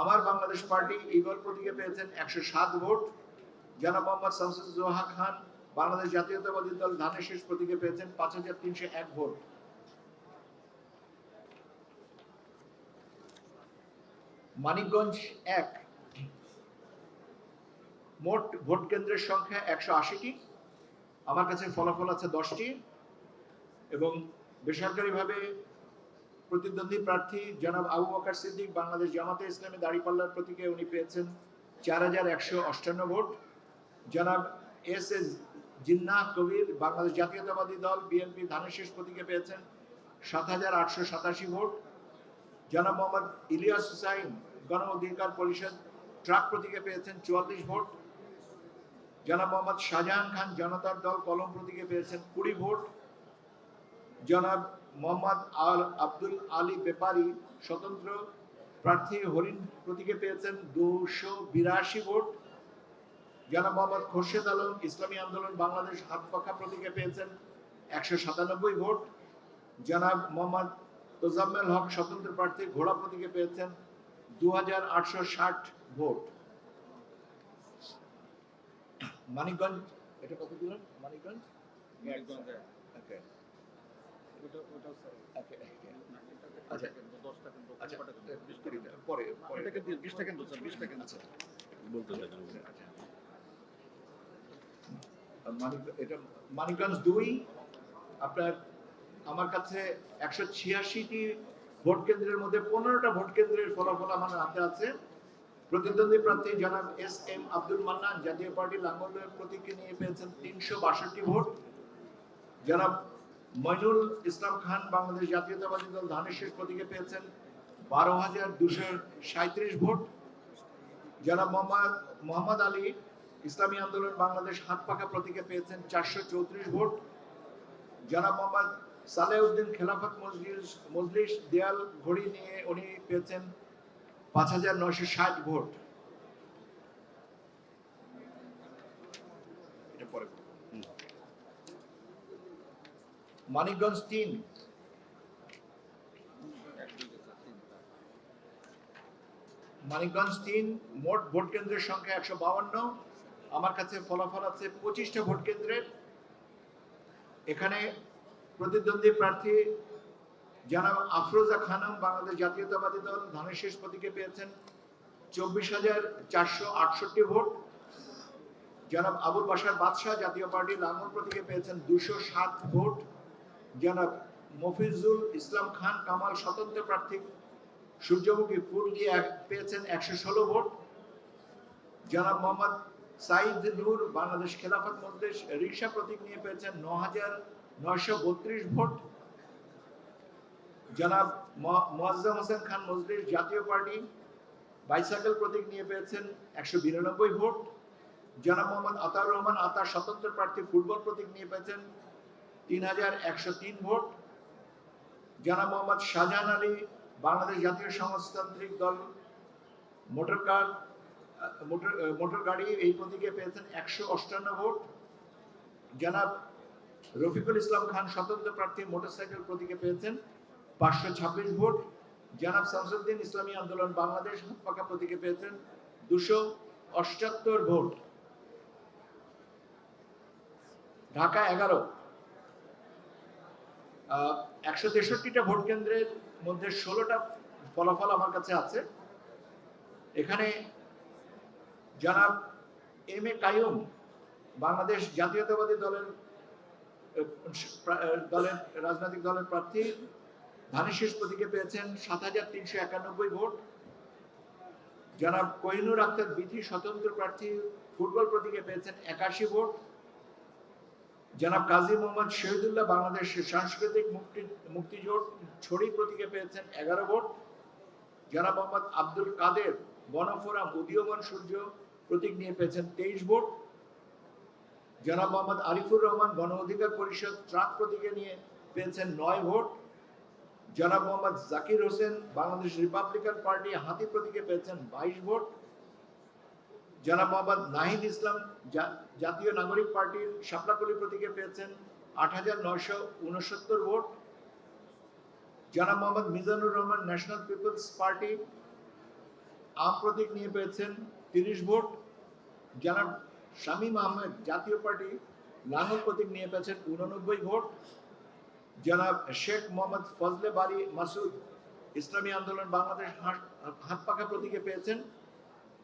আমার বাংলাদেশ পার্টি ঈগল প্রতীকে পেয়েছেন 107 ভোট। জনাব মোহাম্মদ শামসুজ্জোহা খান বাংলাদেশ জাতীয়তাবাদী দল ধানের শীষ প্রতীকে পেয়েছেন 5301 ভোট। মানিকগঞ্জ 1, মোট ভোট কেন্দ্রের সংখ্যা 180টি। আমার কাছে ফলাফল আছে 10টি এবং বেসরকারিভাবে প্রতিদ্বন্দ্বী প্রার্থী জনাব আবু বকর সিদ্দিক বাংলাদেশ জামাতে ইসলামী দাঁড়িপাল্লার প্রতীকে উনি পেয়েছেন 4158 ভোট। জনাব এস এ জিন্নাহ কবির বাংলাদেশ জাতীয়তাবাদী দল বিএনপি ধানের শীষ প্রতীকে পেয়েছেন 7887 ভোট। জনাব মোহাম্মদ ইলিয়াস হুসাইন গণ অধিকার পরিষদ ট্রাক প্রতীকে পেয়েছেন 44 ভোট। জনাব মোহাম্মদ শাহজাহান খান জনতার দল কলম প্রতীকে পেয়েছেন 20 ভোট। জনাব মোহাম্মদ আব্দুল আলী বেপারি স্বতন্ত্র প্রার্থী হরিণ প্রতীকে পেয়েছেন 282 ভোট। জনাব মোহাম্মদ খোরশেদ আলম ইসলামী আন্দোলন বাংলাদেশ হাত পাখা প্রতীকে পেয়েছেন 197 ভোট। জনাব মোহাম্মদ তোজাম্মেল হক স্বতন্ত্র প্রার্থী ঘোড়া প্রতীকে পেয়েছেন 2860 ভোট। মানিকগঞ্জ, এটা কত দিলেন? মানিকগঞ্জ Okay. Okay. আচ্ছা, আচ্ছা, পরে বলতে থাকেন। এটা মানিকগঞ্জ 2, আপনার আমার কাছে 186টি ভোট কেন্দ্রের মধ্যে 15টা ভোট কেন্দ্রের ফলাফল আমার হাতে আছে। প্রতিদ্বন্দ্বী প্রার্থী জনাব এস এম আব্দুল মান্নান জাতীয় পার্টি লাঙ্গলের প্রতীকে নিয়ে পেয়েছেন 362 ভোট। জনাব মইনুল ইসলাম খান বাংলাদেশ জাতীয়তাবাদী দল ধানের শীষ প্রতীকে পেয়েছেন 12237 ভোট। জনাব মোহাম্মদ আলী ইসলামী আন্দোলন বাংলাদেশ হাত পাখা প্রতীকে পেয়েছেন 434 ভোট। জনাব মোহাম্মদ সালেউদ্দিন খেলাফত মজলিস দেয়াল ঘড়ি নিয়ে উনি পেয়েছেন 5960 ভোট। এটা পরে মানিকগঞ্জ 3, মানিকগঞ্জ 3 মোট ভোট কেন্দ্রের সংখ্যা 152। আমার কাছে ফলাফল আছে 25টা ভোট কেন্দ্রের। এখানে প্রতিদ্বন্দ্বী প্রার্থী জনাব আফরোজা খানম বাংলাদেশ জাতীয়তাবাদী দল ধানের শীষ প্রতীকে পেয়েছেন 24,468 ভোট। জনাব আবুল বাশার বাদশাহ জাতীয় পার্টি লাঙ্গল প্রতীকে পেয়েছেন 207 ভোট। জনাব মফিজুল ইসলাম খান কামাল স্বতন্ত্র প্রার্থী সূর্যমুখী ফুল দিয়ে পেয়েছেন 116 ভোট। জনাব মোহাম্মদ সাইদ নূর বাংলাদেশ খেলাফত মজলিস রিকশা প্রতীক নিয়ে পেয়েছেন 9932 ভোট। জনাব মুয়াজ্জম হোসেন খান মজলিস জাতীয় পার্টি বাইসাইকেল প্রতীক নিয়ে পেয়েছেন 192 ভোট। জনাব মোহাম্মদ আতাউর রহমান আতার স্বতন্ত্র প্রার্থী ফুটবল প্রতীক নিয়ে পেয়েছেন 3103 ভোট। জনাব মোহাম্মদ শাহজাহান আলী বাংলাদেশ জাতীয় সমাজতান্ত্রিক দল মোটর গাড়ি এই প্রতীকে পেয়েছেন 158 ভোট। জনাব রফিকুল ইসলাম খান স্বতন্ত্র প্রার্থী মোটরসাইকেল প্রতীকে পেয়েছেন 526 ভোট। জনাব শামসুদ্দিন ইসলামী আন্দোলন বাংলাদেশ হাত পাখা প্রতীকে পেয়েছেন 278 ভোট। ঢাকা 11, 163টা ভোট কেন্দ্রের মধ্যে 16টা ফলাফল আমার কাছে আছে। এখানে জনাব এম এ কাইয়ুম বাংলাদেশ জাতীয়তাবাদী দলের রাজনৈতিক দলের প্রার্থী ধানের শীষ প্রতীকে পেয়েছেন 7391 ভোট। জনাব কোহিনুর আক্তার বিথি স্বতন্ত্র প্রার্থী ফুটবল প্রতীকে পেয়েছেন 81 ভোট। জনাব কাজী মোহাম্মদ শহীদুল্লাহ বাংলাদেশ সাংস্কৃতিক মুক্তিজোট ছড়ি প্রতীকে পেয়েছেন 11 ভোট। জনাব মোহাম্মদ আব্দুল কাদের গণফোরাম উদীয়মান সূর্য প্রতীক নিয়ে পেয়েছেন 23 ভোট। জনাব মোহাম্মদ আরিফুর রহমান গণ অধিকার পরিষদ ট্রাক প্রতীকে নিয়ে পেয়েছেন 9 ভোট। জনাব মোহাম্মদ জাকির হোসেন বাংলাদেশ রিপাবলিকান পার্টি হাতি প্রতীকে পেয়েছেন 22 ভোট। জনাব মোহাম্মদ নাহিদ ইসলাম জাতীয় নাগরিক পার্টির শাপলাকলি প্রতীকে পেয়েছেন 8969 ভোট। জনাব Mohammad Mizanur Rahman National People's Party আম প্রতীক নিয়ে পেয়েছেন 30 ভোট। জনাব শামীম আহমেদ জাতীয় পার্টি লাঙ্গল প্রতীক নিয়ে পেয়েছেন 89 ভোট। জনাব শেখ মোহাম্মদ ফজলে বারি মাসুদ ইসলামী আন্দোলন বাংলাদেশ হাত পাখা প্রতীকে পেয়েছেন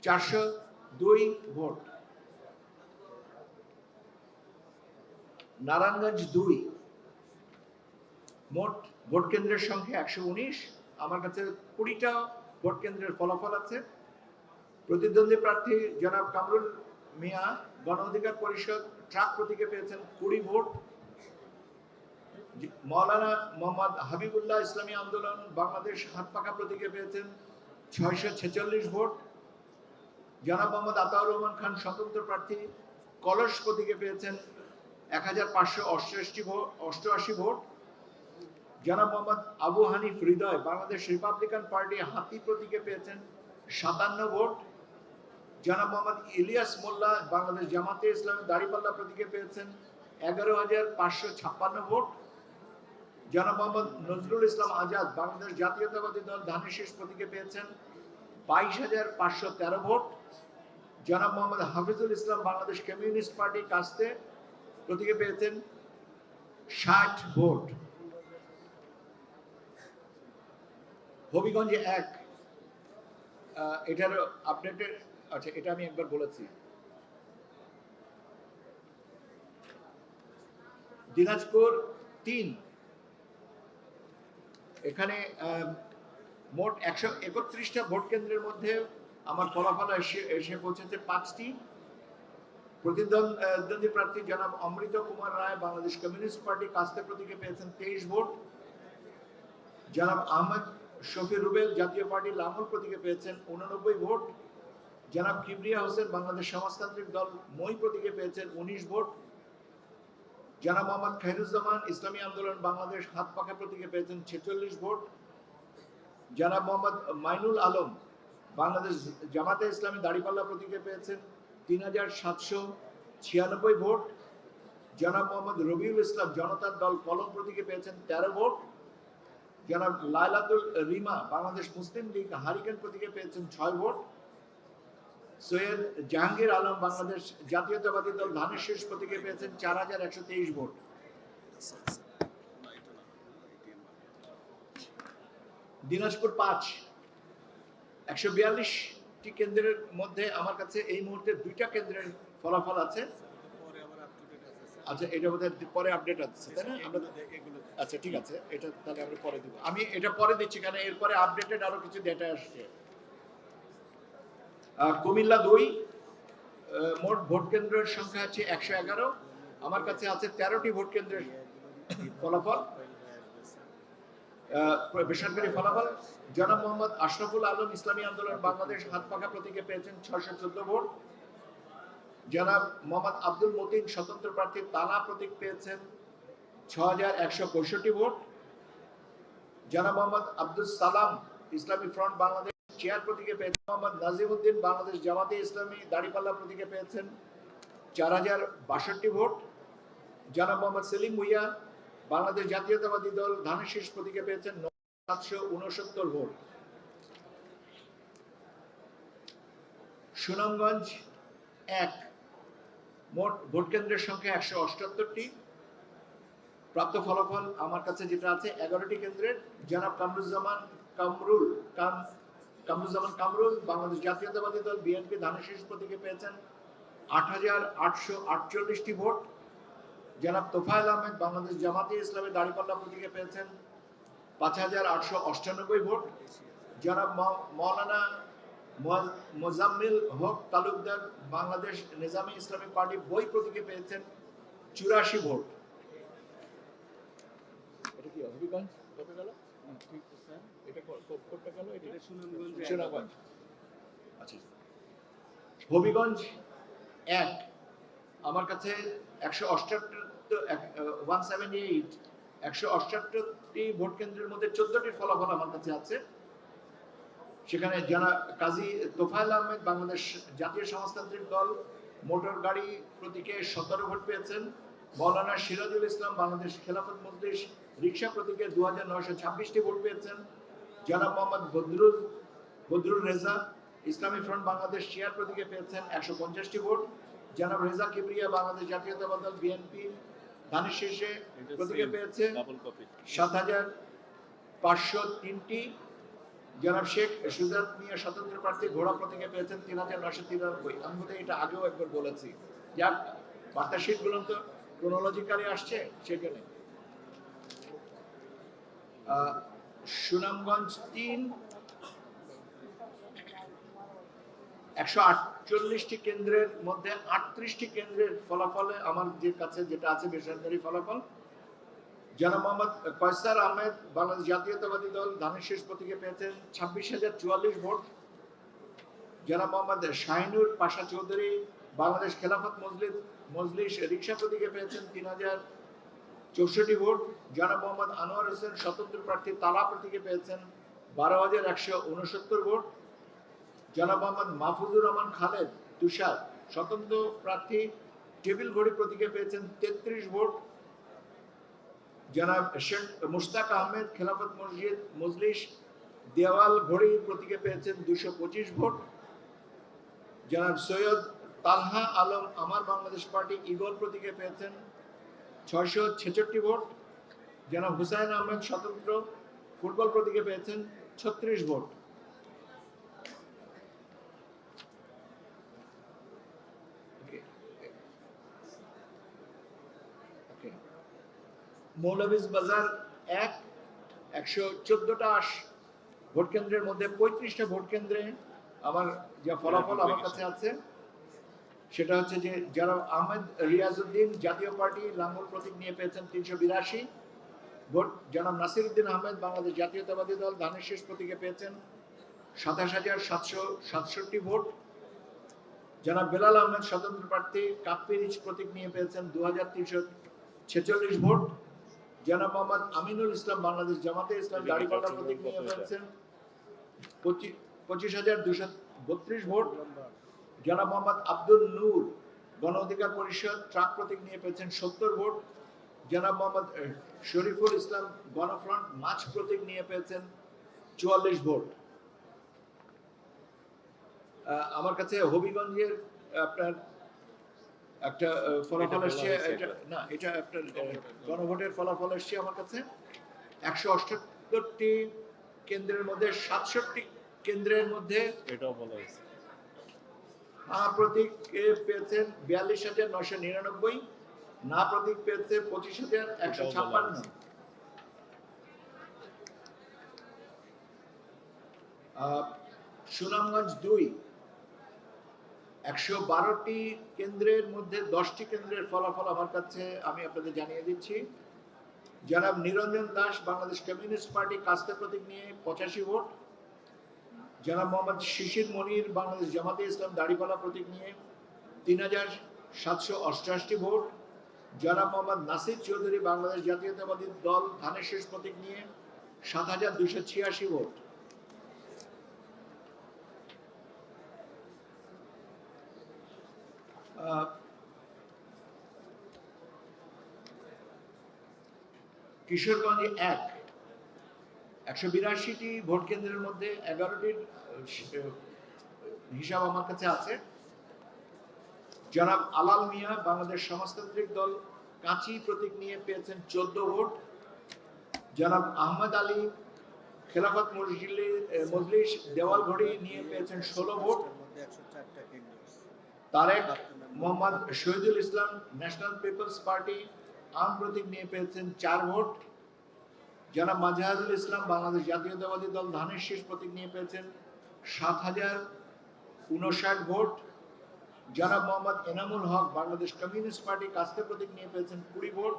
402 ভোট। নারায়ণগঞ্জ 2 মোট ভোট কেন্দ্রের সংখ্যা 119। আমার কাছে 20টা ভোট কেন্দ্রের ফলাফল আছে। প্রতিদ্বন্দ্বী প্রার্থী জনাব কামরুল মিয়া গণ অধিকার পরিষদ ট্রাক প্রতীকে পেয়েছেন 20 ভোট। মাওলানা মোহাম্মদ হাবিবুল্লাহ ইসলামী আন্দোলন বাংলাদেশ হাত পাখা প্রতীকে পেয়েছেন 646 ভোট। জনাব মোহাম্মদ আতাউর রহমান খান স্বতন্ত্র প্রার্থী কলস প্রতীকে পেয়েছেন 1588 ভোট। জনাব মোহাম্মদ আবু হানিফ হৃদয় বাংলাদেশ রিপাবলিকান পার্টি হাতি প্রতীকে পেয়েছেন 57 ভোট। জনাব মোহাম্মদ ইলিয়াস মোল্লা বাংলাদেশ জামাতে ইসলামী দাড়িপাল্লা প্রতীকে পেয়েছেন 11,556 ভোট। জনাব মোহাম্মদ নজরুল ইসলাম আজাদ বাংলাদেশ জাতীয়তাবাদী দল ধানের শীষ প্রতীকে পেয়েছেন 22,513 ভোট। জনাব মোহাম্মদ হাফিজুল ইসলাম বাংলাদেশ কমিউনিস্ট পার্টি কাস্তে প্রতীকে পেয়েছেন 60 ভোট। হবিগঞ্জে 1 এটার আপডেটের আচ্ছা এটা আমি একবার বলেছি। দিনাজপুর 3 এখানে মোট 131টা ভোট কেন্দ্রের মধ্যে আমার ফলাফল এসে পৌঁছেছে 5টি। প্রতিদ্বন্দ্বী প্রার্থী জনাব অমৃত কুমার রায় বাংলাদেশ কমিউনিস্ট পার্টি কাস্তে প্রতীকে পেয়েছেন 23 ভোট। জনাব আহমদ শফি রুবেল জাতীয় পার্টি লাঙ্গল প্রতীকে পেয়েছেন 89 ভোট। জনাব কিবরিয়া হোসেন বাংলাদেশ সমাজতান্ত্রিক দল মই প্রতীকে পেয়েছেন 19 ভোট। জনাব মোহাম্মদ খায়রুজ্জামান ইসলামী আন্দোলন বাংলাদেশ হাত পাখা প্রতীকে পেয়েছেন 46 ভোট। জনাব মোহাম্মদ মাইনুল আলম বাংলাদেশ জামাতে ইসলামী দাড়িপাল্লা প্রতীকে পেয়েছেন 3,796 ভোট। জনাব মোহাম্মদ রবিউল ইসলাম জনতার দল কলম প্রতীকে পেয়েছেন 13 ভোট। জনাব লাইলাতুল রিমা বাংলাদেশ মুসলিম লীগ হারিকেন প্রতীকে পেয়েছেন 6 ভোট। সৈয়দ জাহাঙ্গীর আলম বাংলাদেশ জাতীয়তাবাদী দল ধানের শীষ প্রতীকে পেয়েছেন 4,123 ভোট। দিনাজপুর 5 142টি কেন্দ্রের মধ্যে আমার কাছে এই মুহূর্তে 2টা কেন্দ্রের ফলাফল আছে। আচ্ছা এটা বোধহয় পরে আপডেট আছে তাই না? আমরা আচ্ছা ঠিক আছে, এটা তাহলে আমরা পরে দিব। আমি এটা পরে দিচ্ছি কারণ এরপরে আপডেটেড আরো কিছু ডেটা আসছে। কুমিল্লা 2 মোট ভোট কেন্দ্রের সংখ্যা আছে 111। আমার কাছে আছে 13টি ভোট কেন্দ্রের ফলাফল বেসরকারি ফলাফল। জনাব মোহাম্মদ আশরাফুল আলম ইসলামী আন্দোলন বাংলাদেশ হাত পাখা প্রতীকে পেয়েছেন 614 ভোট। জনাব মোহাম্মদ আব্দুল মতিন স্বতন্ত্র প্রার্থী তালা প্রতীক পেয়েছেন 6,165 ভোট। জনাব মোহাম্মদ আব্দুল সালাম ইসলামী ফ্রন্ট বাংলাদেশ চেয়ার প্রতীকে পেয়েছেন মোহাম্মদ নাজিমউদ্দিন বাংলাদেশ জামাতে ইসলামী দাড়িপাল্লা প্রতীকে পেয়েছেন 4,062 ভোট। জনাব মোহাম্মদ সেলিম ভুইয়া বাংলাদেশ জাতীয়তাবাদী দল ধানের শীষ প্রতীকে পেয়েছেন 9,769 ভোট। সুনামগঞ্জ 1 মোট ভোট কেন্দ্রের সংখ্যা 178টি। প্রাপ্ত ফলাফল আমার কাছে যেটা আছে 11টি কেন্দ্রের। জনাব কামরুল বাংলাদেশ জাতীয়তাবাদী দল বিএনপি ধানের শীষ প্রতীকে পেয়েছেন 8,848টি ভোট। জনাব তোফায়েল আহমেদ বাংলাদেশ জামাতে ইসলামী দাড়িপাল্লা প্রতীকে পেয়েছেন 5,898 ভোট। জনাব মাওলানা মোজাম্মিল হক তালুকদার বাংলাদেশ নিজামী ইসলামী পার্টি বই প্রতীকে পেয়েছেন 84 ভোট। এটা কি হবিগঞ্জ কত গেল? এটা কোনটা গেল? এটা সুনামগঞ্জ। আচ্ছা হবিগঞ্জ 1 আমার কাছে 178টি ভোট কেন্দ্রের মধ্যে 14টির ফলাফল আমার কাছে আছে। সেখানে কাজী তোফায়েল আহমেদ বাংলাদেশ জাতীয় সমাজতান্ত্রিক দল মোটর গাড়ি প্রতীকে 17 ভোট পেয়েছেন। মাওলানা সিরাজুল ইসলাম বাংলাদেশ খেলাফত মজলিস রিকশা প্রতীকে 2,926টি ভোট পেয়েছেন। জনাব মোহাম্মদ বদরুল রেজা ইসলামী ফ্রন্ট বাংলাদেশ চেয়ার প্রতীকে পেয়েছেন 150টি ভোট। জনাব রেজা কিবরিয়া বাংলাদেশ জাতীয়তাবাদী দল বিএনপি ধানের শীর্ষে প্রতীকে পেয়েছে ডাবল কপি 7,503টি। জনাব শেখ সুজাত মিয়া স্বতন্ত্র প্রার্থী ঘোড়া প্রতীকে পেয়েছেন 3,993। আমি বোধহয় এটা আগেও একবার বলেছি। যাক, বার্তা শিটগুলো তো ক্রোনোলজিক্যালি আসছে সেখানে। সুনামগঞ্জ 3, 148টি কেন্দ্রের মধ্যে 38টি কেন্দ্রের ফলাফলে আমার যে কাছে যেটা আছে বেসরকারি ফলাফল, জনাব মোহাম্মদ কয়সার আহমেদ বাংলাদেশ জাতীয়তাবাদী দল ধানের শীষ প্রতীকে পেয়েছেন 26,044 ভোট। জনাব মোহাম্মদ শাহিনুর পাশা চৌধুরী বাংলাদেশ খেলাফত মজলিস রিকশা প্রতীকে পেয়েছেন 3,064 ভোট। জনাব মোহাম্মদ আনোয়ার হোসেন স্বতন্ত্র প্রার্থী তালা প্রতীকে পেয়েছেন 12,169 ভোট। জনাব মোহাম্মদ মাহফুজুর রহমান খালেদ তুষার স্বতন্ত্র প্রার্থী টেবিল ঘড়ি প্রতীকে পেয়েছেন 33 ভোট। জনাব শেখ মুশতাক আহমেদ খেলাফত মজলিস দেওয়াল ঘড়ি প্রতীকে পেয়েছেন 225 ভোট। জনাব সৈয়দ তালহা আলম আমার বাংলাদেশ পার্টি ইগল প্রতীকে পেয়েছেন 666 ভোট। জনাব হুসাইন আহমেদ স্বতন্ত্র ফুটবল প্রতীকে পেয়েছেন 36 ভোট। মৌলভীজ বাজার 114টা ভোট কেন্দ্রের মধ্যে 35টা ভোট কেন্দ্রে আমার যা ফলাফল আমার কাছে আছে সেটা হচ্ছে যে জনাব আহমেদ রিয়াজউদ্দিন জাতীয় পার্টি লাঙ্গল প্রতীক নিয়ে পেয়েছেন 382 ভোট। জনাব নাসিরউদ্দিন আহমেদ বাংলাদেশ জাতীয়তাবাদী দল ধানের শীষ প্রতীকে পেয়েছেন 27,767 ভোট। জনাব বেলাল আহমেদ স্বতন্ত্র প্রার্থী কাপ্পিরিচ প্রতীক নিয়ে পেয়েছেন 2,346 ভোট। জনাব মোহাম্মদ আমিনুল ইসলাম বাংলাদেশ জামাতে ইসলাম দাড়িপাল্লা প্রতীক নিয়ে পেয়েছেন 25,232 ভোট। জনাব মোহাম্মদ আব্দুল নূর গণ অধিকার পরিষদ ট্রাক প্রতীক নিয়ে পেয়েছেন 70 ভোট। জনাব মোহাম্মদ শরীফুল ইসলাম গণফ্রন্ট মাছ প্রতীক নিয়ে পেয়েছেন 44 ভোট। আমার কাছে হবিগঞ্জের আপনার একটা ফলাফল এসছে, না এটা আপনার গণভোটের ফলাফল এসছে আমার কাছে। 178টি কেন্দ্রের মধ্যে 67টি কেন্দ্রের মধ্যে এটাও বলা হয়েছে হ্যাঁ প্রতীক পেয়েছেন 42,999, না প্রতীক পেয়েছে 25,156। সুনামগঞ্জ 2, 112টি কেন্দ্রের মধ্যে 10টি কেন্দ্রের ফলাফল আমার কাছে আমি আপনাদের জানিয়ে দিচ্ছি। জনাব নিরঞ্জন দাস বাংলাদেশ কমিউনিস্ট পার্টি কাস্তে প্রতীক নিয়ে 85 ভোট। জনাব মোহাম্মদ শিশির মনির বাংলাদেশ জামাতে ইসলাম দাড়িপাল্লা প্রতীক নিয়ে 3,788 ভোট। জনাব মোহাম্মদ নাসির চৌধুরী বাংলাদেশ জাতীয়তাবাদী দল ধানের শীষ প্রতীক নিয়ে 7,286 ভোট। কিশোরগঞ্জে 182টি ভোট কেন্দ্রের মধ্যে 11টির হিসাব আমার কাছে আছে। জনাব আলাল মিয়া বাংলাদেশ সমাজতান্ত্রিক দল কাঁচি প্রতীক নিয়ে পেয়েছেন 14 ভোট। জনাব আহমদ আলী খেলাফত মজলিস দেওয়াল ঘড়ি নিয়ে পেয়েছেন 16 vote. Tarique Mohammad Shahidul Islam national People's Party আম প্রতীক নিয়ে পেয়েছেন 4 ভোট। জনাব মাজহারুল ইসলাম বাংলাদেশ জাতীয়তাবাদী দল ধানের শীষ প্রতীক নিয়ে পেয়েছেন 7,059 ভোট। জনাব মোহাম্মদ এনামুল হক বাংলাদেশ কমিউনিস্ট পার্টি কাস্তে প্রতীক নিয়ে পেয়েছেন 20 ভোট।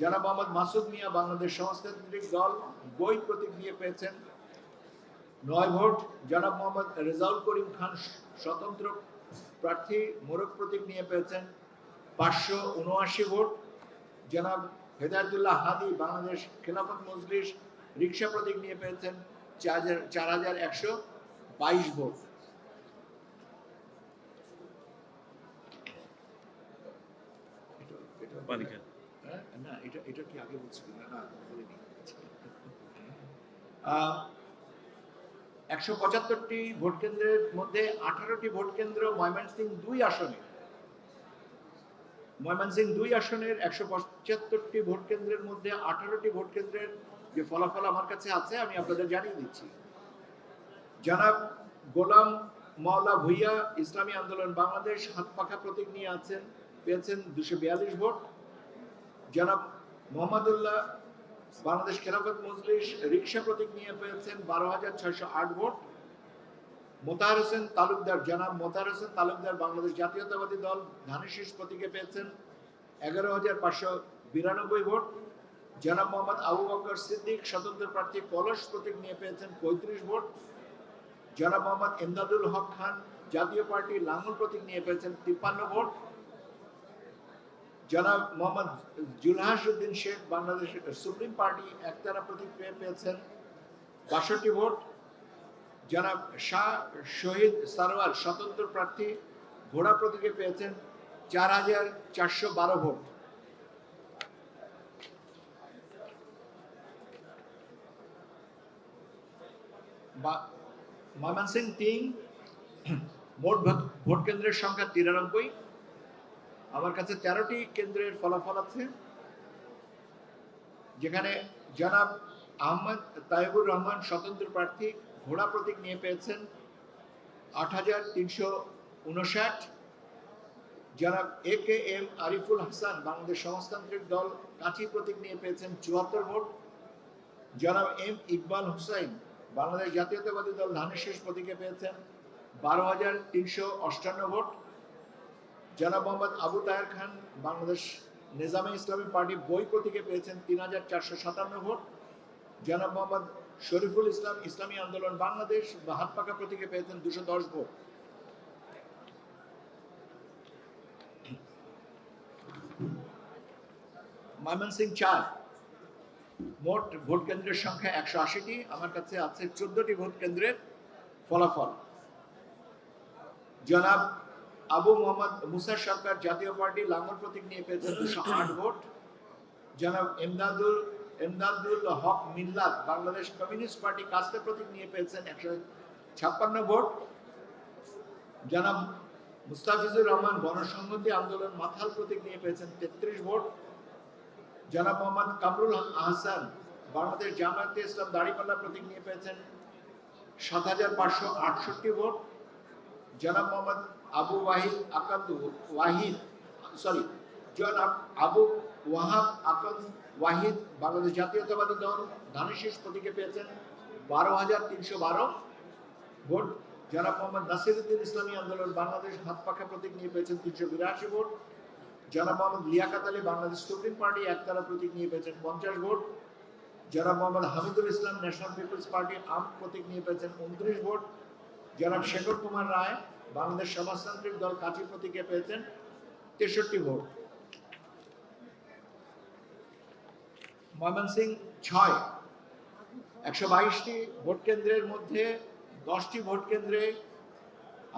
জনাব মোহাম্মদ মাসুদ মিয়া বাংলাদেশ সমাজতান্ত্রিক দল বই প্রতীক নিয়ে পেয়েছেন 9 ভোট। জনাব মোহাম্মদ রেজাউল করিম খান স্বতন্ত্র প্রার্থী মোরগ প্রতীক নিয়ে পেয়েছেন 579 ভোট। জনাব হেদায়তুল্লাহ হাদি বাংলাদেশ খেলাফত মজলিস রিকশা প্রতীক নিয়ে পেয়েছেন 4,122 ভোট। না এটা কি আগে বলছি না, বলিনি। 175টি ভোট কেন্দ্রের মধ্যে 18টি ভোট কেন্দ্র ময়মনসিংহ 2 আসনে। ময়মনসিংহ 2 আসনের 175টি ভোট কেন্দ্রের মধ্যে 18টি ভোট কেন্দ্রের যে ফলাফল আমার কাছে আছে আমি আপনাদের জানিয়ে দিচ্ছি। জনাব গোলাম মাওলা ভুইয়া ইসলামী আন্দোলন বাংলাদেশ হাত পাখা প্রতীক নিয়ে আছেন, পেয়েছেন 242 ভোট। জনাব মোহাম্মদুল্লাহ বাংলাদেশ খেলাফত মজলিস রিকশা প্রতীক নিয়ে পেয়েছেন 12,608 ভোট। মোতাহার হোসেন তালুকদার, জনাব মোতাহার হোসেন তালুকদার বাংলাদেশ জাতীয়তাবাদী দল ধানের শীষ প্রতীকে পেয়েছেন 11,592 ভোট। জনাব মোহাম্মদ আবু বকর সিদ্দিক স্বতন্ত্র প্রার্থী কলস প্রতীক নিয়ে পেয়েছেন 35 ভোট। জনাব মোহাম্মদ এমদাদুল হক খান জাতীয় পার্টি লাঙ্গল প্রতীক নিয়ে পেয়েছেন 53 ভোট। জনাব মোহাম্মদ জুলহাসউদ্দিন শেখ বাংলাদেশ সুপ্রিম পার্টি একতারা প্রতীক পেয়েছেন 62 ভোট। জনাব শাহ শহীদ সারওয়ার স্বতন্ত্র প্রার্থী ঘোড়া প্রতীকে পেয়েছেন 4,412 ভোট। ময়মনসিংহ 3 মোট ভোট কেন্দ্রের সংখ্যা 93। আমার কাছে 13টি কেন্দ্রের ফলাফল আছে, যেখানে জনাব আহমদ তাইবুর রহমান স্বতন্ত্র প্রার্থী ঘোড়া প্রতীক নিয়ে পেয়েছেন 8,359। জনাব AKM আরিফুল হাসান বাংলাদেশ সমাজতান্ত্রিক দল কাঁচি প্রতীক নিয়ে পেয়েছেন 74 ভোট। জনাব M ইকবাল হুসাইন বাংলাদেশ জাতীয়তাবাদী দল ধানের শীষ প্রতীকে পেয়েছেন 12,358 ভোট। জনাব মোহাম্মদ আবু তাহের খান বাংলাদেশ নিজামে ইসলামী পার্টি বই প্রতীকে পেয়েছেন 3,457 ভোট। জনাব মোহাম্মদ শরীফুল ইসলাম ইসলামী আন্দোলন বাংলাদেশ বা হাত পাকা প্রতীকে পেয়েছেন 210 ভোট। ময়মনসিংহ 4 মোট ভোট কেন্দ্রের সংখ্যা 180টি। আমার কাছে আছে 14টি ভোট কেন্দ্রের ফলাফল। জনাব আবু মোহাম্মদ মুসা সরকার জাতীয় পার্টি লাঙ্গল প্রতীক নিয়ে পেয়েছেন 208 ভোট। জনাব এমদাদুল হক মিল্লাত বাংলাদেশ কমিউনিস্ট পার্টি কাস্তে প্রতীক নিয়ে পেয়েছেন 156 ভোট। জনাব মুস্তাফিজুর রহমান গণসংহতি আন্দোলন মাথাল প্রতীক নিয়ে পেয়েছেন 33 ভোট। জনাব মোহাম্মদ কামরুল আহসান বাংলাদেশ জামায়াতে ইসলাম দাড়িপাল্লা প্রতীক নিয়ে পেয়েছেন 7,568 ভোট। জনাব মোহাম্মদ আবু জনাব আবু ওয়াহাব আকন্দ ওয়াহিদ বাংলাদেশ জাতীয়তাবাদী দল ধানের শীষ প্রতীকে পেয়েছেন 12,312 ভোট। জনাব মোহাম্মদ নাসিরউদ্দিন ইসলামী আন্দোলন বাংলাদেশ হাত পাখা প্রতীক নিয়ে পেয়েছেন 382 ভোট। জনাব মোহাম্মদ লিয়াকত আলী বাংলাদেশ সুপ্রিম পার্টি একতারা প্রতীক নিয়ে পেয়েছেন 50 ভোট। জনাব মোহাম্মদ হামিদুল ইসলাম ন্যাশনাল পিপলস পার্টি আম প্রতীক নিয়ে পেয়েছেন 29 ভোট। জনাব শেখর কুমার রায় বাংলাদেশ সমাজতান্ত্রিক দল কাঁচি প্রতীকে পেয়েছেন 63 ভোট। ময়মনসিংহ 6 122টি ভোট কেন্দ্রের মধ্যে 10টি ভোট কেন্দ্রে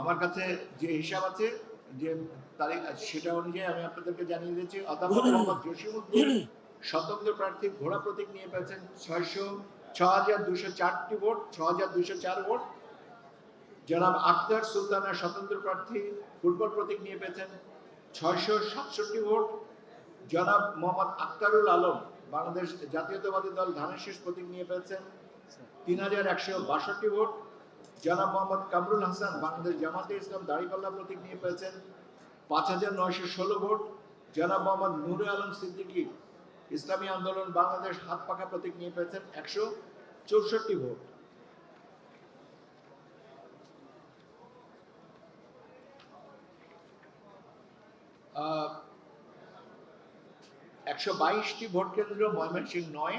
আমার কাছে যে হিসাব আছে যে তারিখ সেটা অনুযায়ী আমি আপনাদেরকে জানিয়ে দিচ্ছি। অধ্যাপক মোহাম্মদ জসিমউদ্দিন স্বতন্ত্র প্রার্থী ঘোড়া প্রতীক নিয়ে পেয়েছেন 6,204টি ভোট 6,204 ভোট। জনাব আক্তার সুলতানা স্বতন্ত্র প্রার্থী ফুটবল প্রতীক নিয়ে পেয়েছেন 667 ভোট। জনাব মোহাম্মদ আক্তারুল আলম বাংলাদেশ জাতীয়তাবাদী দল ধানের শীষ প্রতীক নিয়ে পেয়েছেন 3,162 ভোট। জনাব মোহাম্মদ কামরুল হাসান বাংলাদেশ জামাতে ইসলাম দাড়িপাল্লা প্রতীক নিয়ে পেয়েছেন 5,916 ভোট। জনাব মোহাম্মদ নূরে আলম সিদ্দিকী ইসলামী আন্দোলন বাংলাদেশ হাত পাখা প্রতীক নিয়ে পেয়েছেন 164 ভোট। আহ 122টি ভোট কেন্দ্র ময়মনসিংহ 9।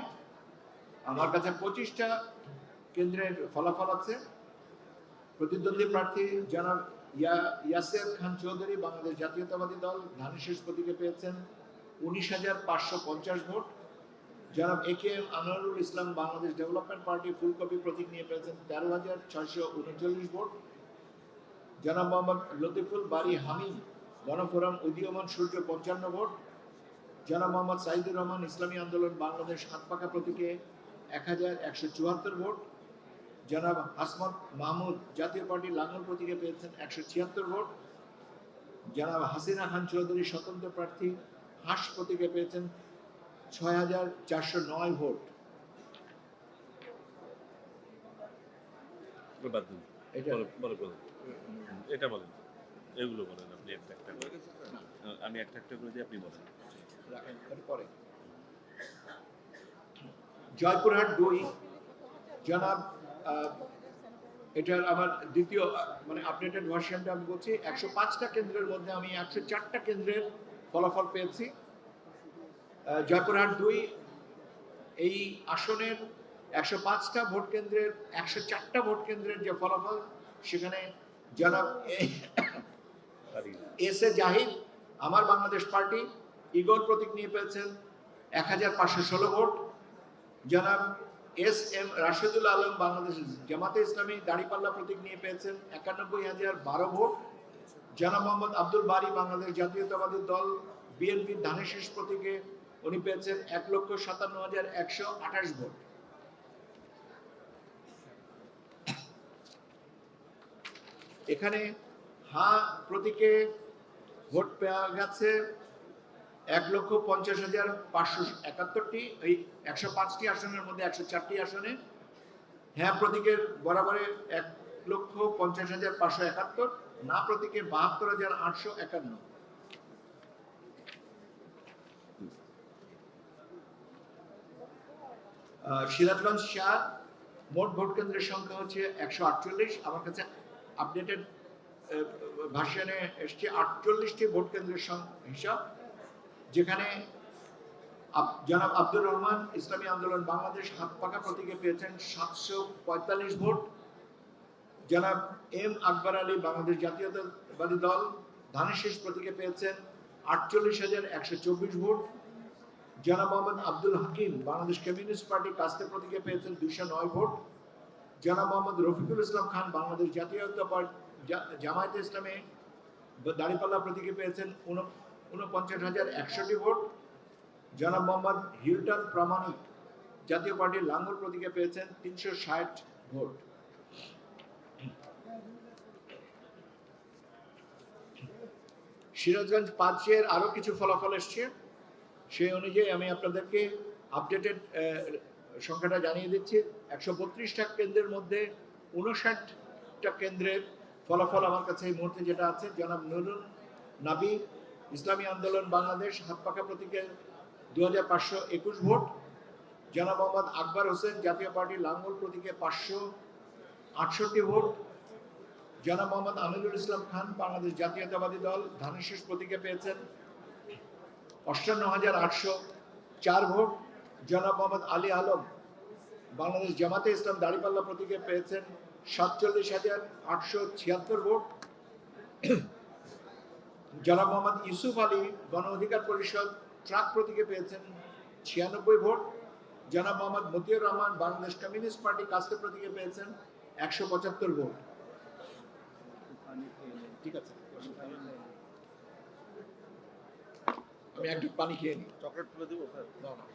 আমার কাছে 25টা কেন্দ্রের ফলাফল আছে। প্রতিদ্বন্দ্বী প্রার্থী জনাব ইয়াসের খান চৌধুরী বাংলাদেশ জাতীয়তাবাদী দল ধানের শীষ প্রতীকে পেয়েছেন 19,550 ভোট। জনাব AKM Anwarul Islam Bangladesh development party ফুলকপি প্রতীক নিয়ে পেয়েছেন 13,639 ভোট। জনাব মোহাম্মদ লতিফুল বারি হামিদ গণফোরাম উদীয়মান সূর্য 55 ভোট। জনাব মোহাম্মদ সাইদুর রহমান ইসলামী আন্দোলন বাংলাদেশ হাত পাখা প্রতীকে 1,174 ভোট। জনাব হাসমত মাহমুদ জাতীয় পার্টি লাঙ্গল প্রতীকে পেয়েছেন 176 ভোট। জনাব হাসিনা খান চৌধুরী স্বতন্ত্র প্রার্থী হাঁস প্রতীকে পেয়েছেন 6409 ভোট। বাদ দিন। এটা- বলেন। এটা বলেন, এগুলো বলেন আপনি একটা একটা করে। আমি একটা একটা করে দিয়ে আপনি বলেন। রাখেন, এর পরে জয়পুরহাট 2 জনাব এটার আমার দ্বিতীয় মানে আপডেটেড ভার্সনটা আমি বলছি। 105টা কেন্দ্রের মধ্যে আমি 104টা কেন্দ্রের ফলাফল পেয়েছি। জয়পুরহাট 2 এই আসনের 105টা ভোট কেন্দ্রের 104টা ভোট কেন্দ্রের যে ফলাফল, সেখানে জনাব এস এ জাহিদ আমার বাংলাদেশ পার্টি ইগল প্রতীক নিয়ে পেয়েছেন 1516 ভোট। জনাব এস এম রাশেদুল আলম বাংলাদেশ জামাতে ইসলামী দাঁড়িপাল্লা প্রতীক নিয়ে পেয়েছেন 91,012 ভোট। জনাব মোহাম্মদ আব্দুল বারী বাংলাদেশ জাতীয়তাবাদী দল বিএনপি ধানের শীষ প্রতীকে উনি পেয়েছেন 1,57,128 ভোট। এখানে হা প্রতীকে ভোট পাওয়া গেছে 1,50,571টি। এই 105টি আসনের মধ্যে 104টি আসনে। হ্যাঁ প্রতীকের বরাবরে 1,50,571, না প্রতীকের 72,851। সিরাজগঞ্জ 4 মোট ভোট কেন্দ্রের সংখ্যা হচ্ছে 148। আমার কাছে আপডেটেড ভার্সনে এসছে 48টি ভোট কেন্দ্রের হিসাব, যেখানে জনাব আব্দুর রহমান ইসলামী আন্দোলন বাংলাদেশ হাত পাকা প্রতীকে পেয়েছেন 745 ভোট। জনাব এম আকবর আলী বাংলাদেশ জাতীয়তাবাদী দল ধানের শীষ প্রতীকে পেয়েছেন 48,124 ভোট। জনাব মোহাম্মদ আব্দুল হাকিম বাংলাদেশ কমিউনিস্ট পার্টি কাস্তে প্রতীকে পেয়েছেন 209 ভোট। জনাব মোহাম্মদ রফিকুল ইসলাম খান বাংলাদেশ জামায়াতে ইসলামী দাঁড়িপাল্লা প্রতীকে পেয়েছেন 49,100টি ভোট। জনাব মোহাম্মদ হিলটন প্রামাণিক জাতীয় পার্টির লাঙ্গল প্রতীকে পেয়েছেন 360 ভোট। সিরাজগঞ্জ 5-এর আরো কিছু ফলাফল এসছে, সেই অনুযায়ী আমি আপনাদেরকে আপডেটেড সংখ্যাটা জানিয়ে দিচ্ছি। 132টা কেন্দ্রের মধ্যে 59টা কেন্দ্রের ফলাফল আমার কাছে এই মুহূর্তে যেটা আছে, জনাব নুরুন নাবি ইসলামী আন্দোলন বাংলাদেশ হাত পাকা প্রতীকে 2,521 ভোট। জনাব মোহাম্মদ আকবর হোসেন জাতীয় পার্টি লাঙ্গল প্রতীকে 568 ভোট। জনাব মোহাম্মদ আমিনুল ইসলাম খান বাংলাদেশ জাতীয়তাবাদী দল ধানের শীষ প্রতীকে পেয়েছেন 58,804 ভোট। জনাব মোহাম্মদ আলী আলম বাংলাদেশ জামাতে ইসলাম দাঁড়িপাল্লা প্রতীকে পেয়েছেন 47,876 ভোট। জনাব মোহাম্মদ ইউসুফ আলী গণ অধিকার পরিষদ ট্রাক প্রতীকে পেয়েছেন 96 ভোট। জনাব মোহাম্মদ মতিউর রহমান বাংলাদেশ কমিউনিস্ট পার্টি কাস্তে প্রতীকে পেয়েছেন 175 ভোট। ঠিক আছে, আমি একটু পানি খেয়ে নিই। চকলেট তুলে দেবো স্যার? না, না।